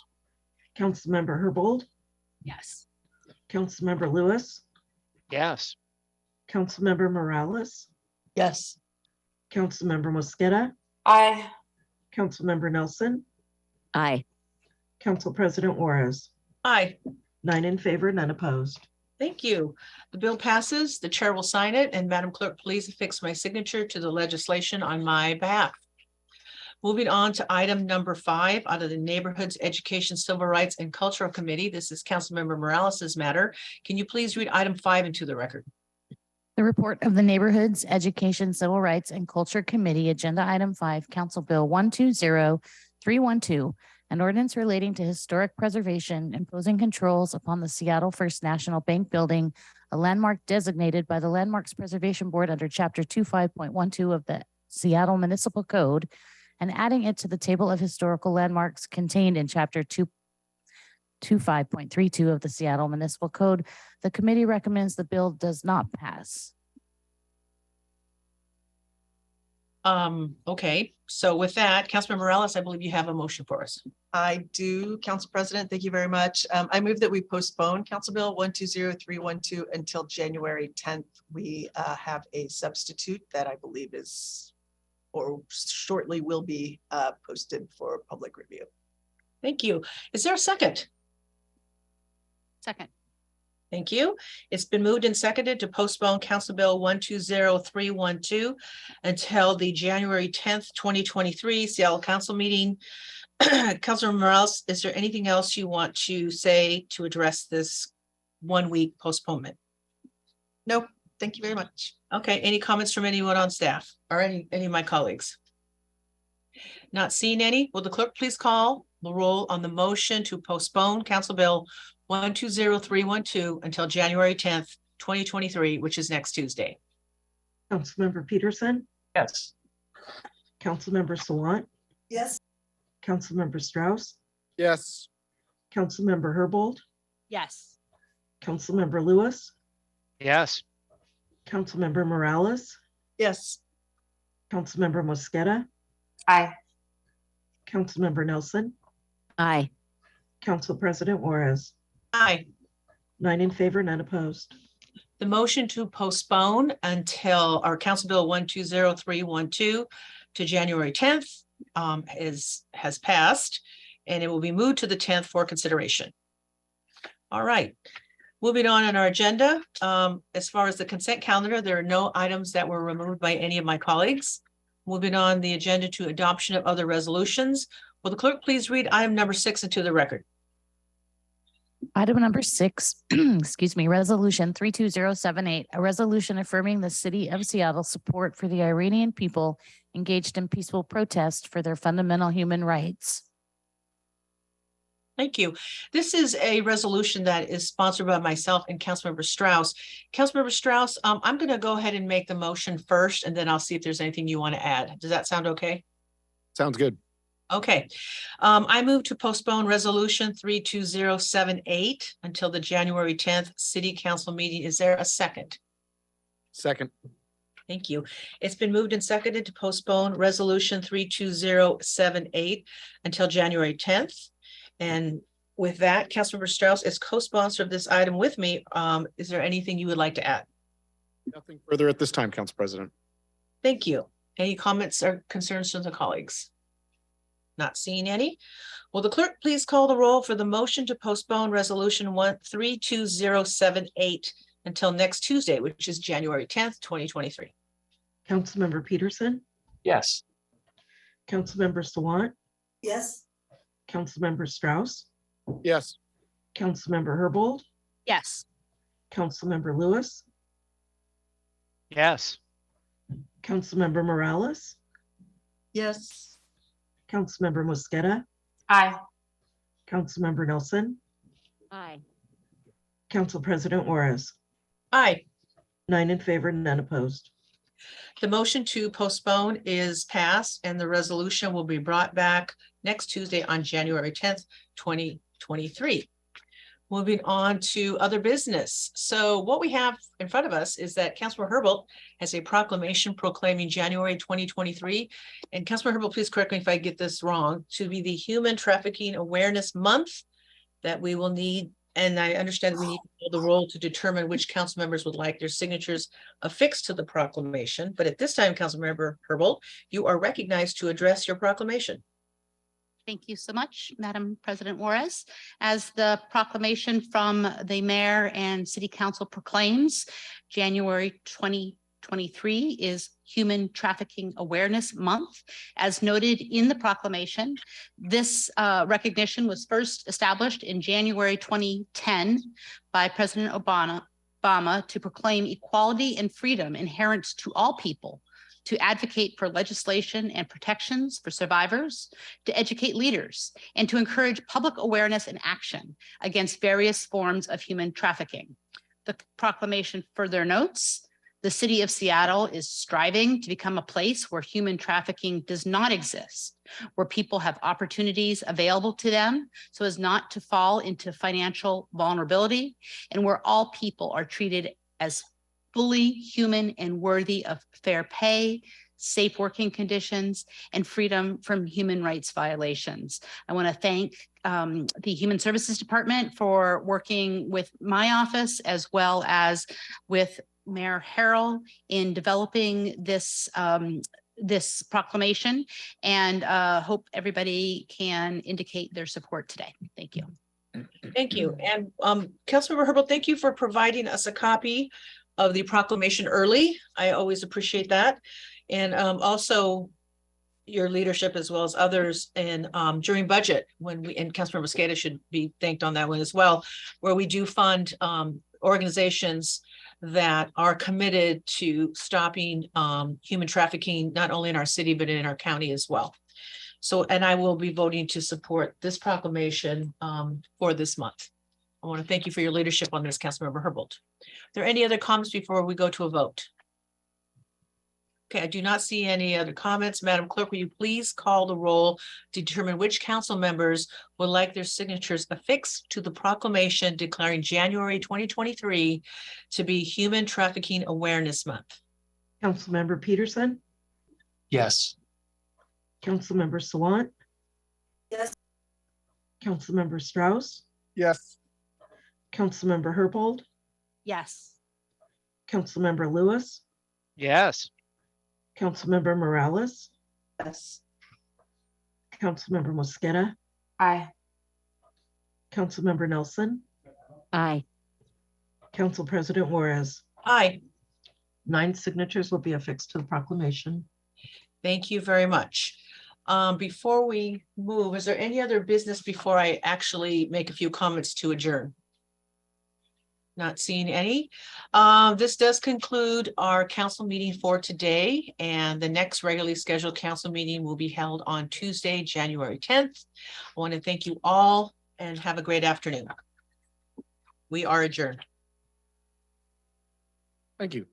Councilmember Herbold, Yes. Councilmember Lewis, Yes. Councilmember Morales, Yes. Councilmember Mosqueda, Aye. Councilmember Nelson, Aye. Council President Juarez. Aye. 9 in favor, none opposed. Thank you. The bill passes. The chair will sign it. And Madam Clerk, please affix my signature to the legislation on my behalf. Moving on to item number 5 out of the Neighborhoods, Education, Civil Rights and Cultural Committee. This is Councilmember Morales's matter. Can you please read item 5 into the record? The report of the Neighborhoods, Education, Civil Rights and Culture Committee, Agenda Item 5, Council Bill 120312, an ordinance relating to historic preservation, imposing controls upon the Seattle First National Bank Building, a landmark designated by the Landmarks Preservation Board under Chapter 25.12 of the Seattle Municipal Code, and adding it to the table of historical landmarks contained in Chapter 25.32 of the Seattle Municipal Code. The committee recommends the bill does not pass. Okay, so with that, Councilmember Morales, I believe you have a motion for us. I do, Council President. Thank you very much. I move that we postpone Council Bill 120312 until January 10th. We have a substitute that I believe is or shortly will be posted for public review. Thank you. Is there a second? Second. Thank you. It's been moved and seconded to postpone Council Bill 120312 until the January 10th, 2023 Seattle Council meeting. Councilor Morales, is there anything else you want to say to address this 1 week postponement? Nope. Thank you very much. Okay. Any comments from anyone on staff or any of my colleagues? Not seeing any. Will the clerk please call the roll on the motion to postpone Council Bill 120312 until January 10th, 2023, which is next Tuesday? Councilmember Peterson, Yes. Councilmember Sawant, Yes. Councilmember Strauss, Yes. Councilmember Herbold, Yes. Councilmember Lewis, Yes. Councilmember Morales, Yes. Councilmember Mosqueda, Aye. Councilmember Nelson, Aye. Council President Juarez. Aye. 9 in favor, none opposed. The motion to postpone until our Council Bill 120312 to January 10th has passed, and it will be moved to the 10th for consideration. All right. Moving on our agenda, as far as the consent calendar, there are no items that were removed by any of my colleagues. Moving on the agenda to adoption of other resolutions. Will the clerk please read item number 6 into the record? Item number 6, excuse me, Resolution 32078, a resolution affirming the City of Seattle support for the Iranian people engaged in peaceful protest for their fundamental human rights. Thank you. This is a resolution that is sponsored by myself and Councilmember Strauss. Councilmember Strauss, I'm going to go ahead and make the motion first, and then I'll see if there's anything you want to add. Does that sound okay? Sounds good. Okay. I move to postpone resolution 32078 until the January 10th City Council meeting. Is there a second? Second. Thank you. It's been moved and seconded to postpone resolution 32078 until January 10th. And with that, Councilmember Strauss is co-sponsor of this item with me. Is there anything you would like to add? Nothing further at this time, Council President. Thank you. Any comments or concerns from the colleagues? Not seeing any. Will the clerk please call the roll for the motion to postpone resolution 32078 until next Tuesday, which is January 10th, 2023. Councilmember Peterson, Yes. Councilmember Sawant, Yes. Councilmember Strauss, Yes. Councilmember Herbold, Yes. Councilmember Lewis, Yes. Councilmember Morales, Yes. Councilmember Mosqueda, Aye. Councilmember Nelson, Aye. Council President Juarez. Aye. 9 in favor, none opposed. The motion to postpone is passed and the resolution will be brought back next Tuesday on January 10th, 2023. Moving on to other business. So what we have in front of us is that Councilor Herbold has a proclamation proclaiming January 2023. And Councilor Herbold, please correct me if I get this wrong, to be the Human Trafficking Awareness Month that we will need. And I understand we need to fill the role to determine which council members would like their signatures affixed to the proclamation. But at this time, Councilmember Herbold, you are recognized to address your proclamation. Thank you so much, Madam President Juarez. As the proclamation from the mayor and city council proclaims, January 2023 2023 is Human Trafficking Awareness Month. As noted in the proclamation, this recognition was first established in January 2010 by President Obama to proclaim equality and freedom inherent to all people, to advocate for legislation and protections for survivors, to educate leaders, and to encourage public awareness and action against various forms of human trafficking. The proclamation further notes, the city of Seattle is striving to become a place where human trafficking does not exist, where people have opportunities available to them so as not to fall into financial vulnerability, and where all people are treated as fully human and worthy of fair pay, safe working conditions, and freedom from human rights violations. I want to thank the Human Services Department for working with my office as well as with Mayor Harrell in developing this this proclamation, and hope everybody can indicate their support today. Thank you. Thank you. And Councilmember Herbold, thank you for providing us a copy of the proclamation early. I always appreciate that. And also your leadership as well as others in during budget when we, and Councilmember Mosqueda should be thanked on that one as well, where we do fund organizations that are committed to stopping human trafficking, not only in our city, but in our county as well. So, and I will be voting to support this proclamation for this month. I want to thank you for your leadership on this, Councilmember Herbold. Are there any other comments before we go to a vote? Okay, I do not see any other comments. Madam Clerk, will you please call the roll to determine which council members would like their signatures affixed to the proclamation declaring January 2023 to be Human Trafficking Awareness Month? Councilmember Peterson, Yes. Councilmember Sawant, Yes. Councilmember Strauss, Yes. Councilmember Herbold, Yes. Councilmember Lewis, Yes. Councilmember Morales, Yes. Councilmember Mosqueda, Aye. Councilmember Nelson, Aye. Council President Juarez. Aye. 9 signatures will be affixed to the proclamation. Thank you very much. Before we move, is there any other business before I actually make a few comments to adjourn? Not seeing any. This does conclude our council meeting for today, and the next regularly scheduled council meeting will be held on Tuesday, January 10th. I want to thank you all and have a great afternoon. We are adjourned. Thank you.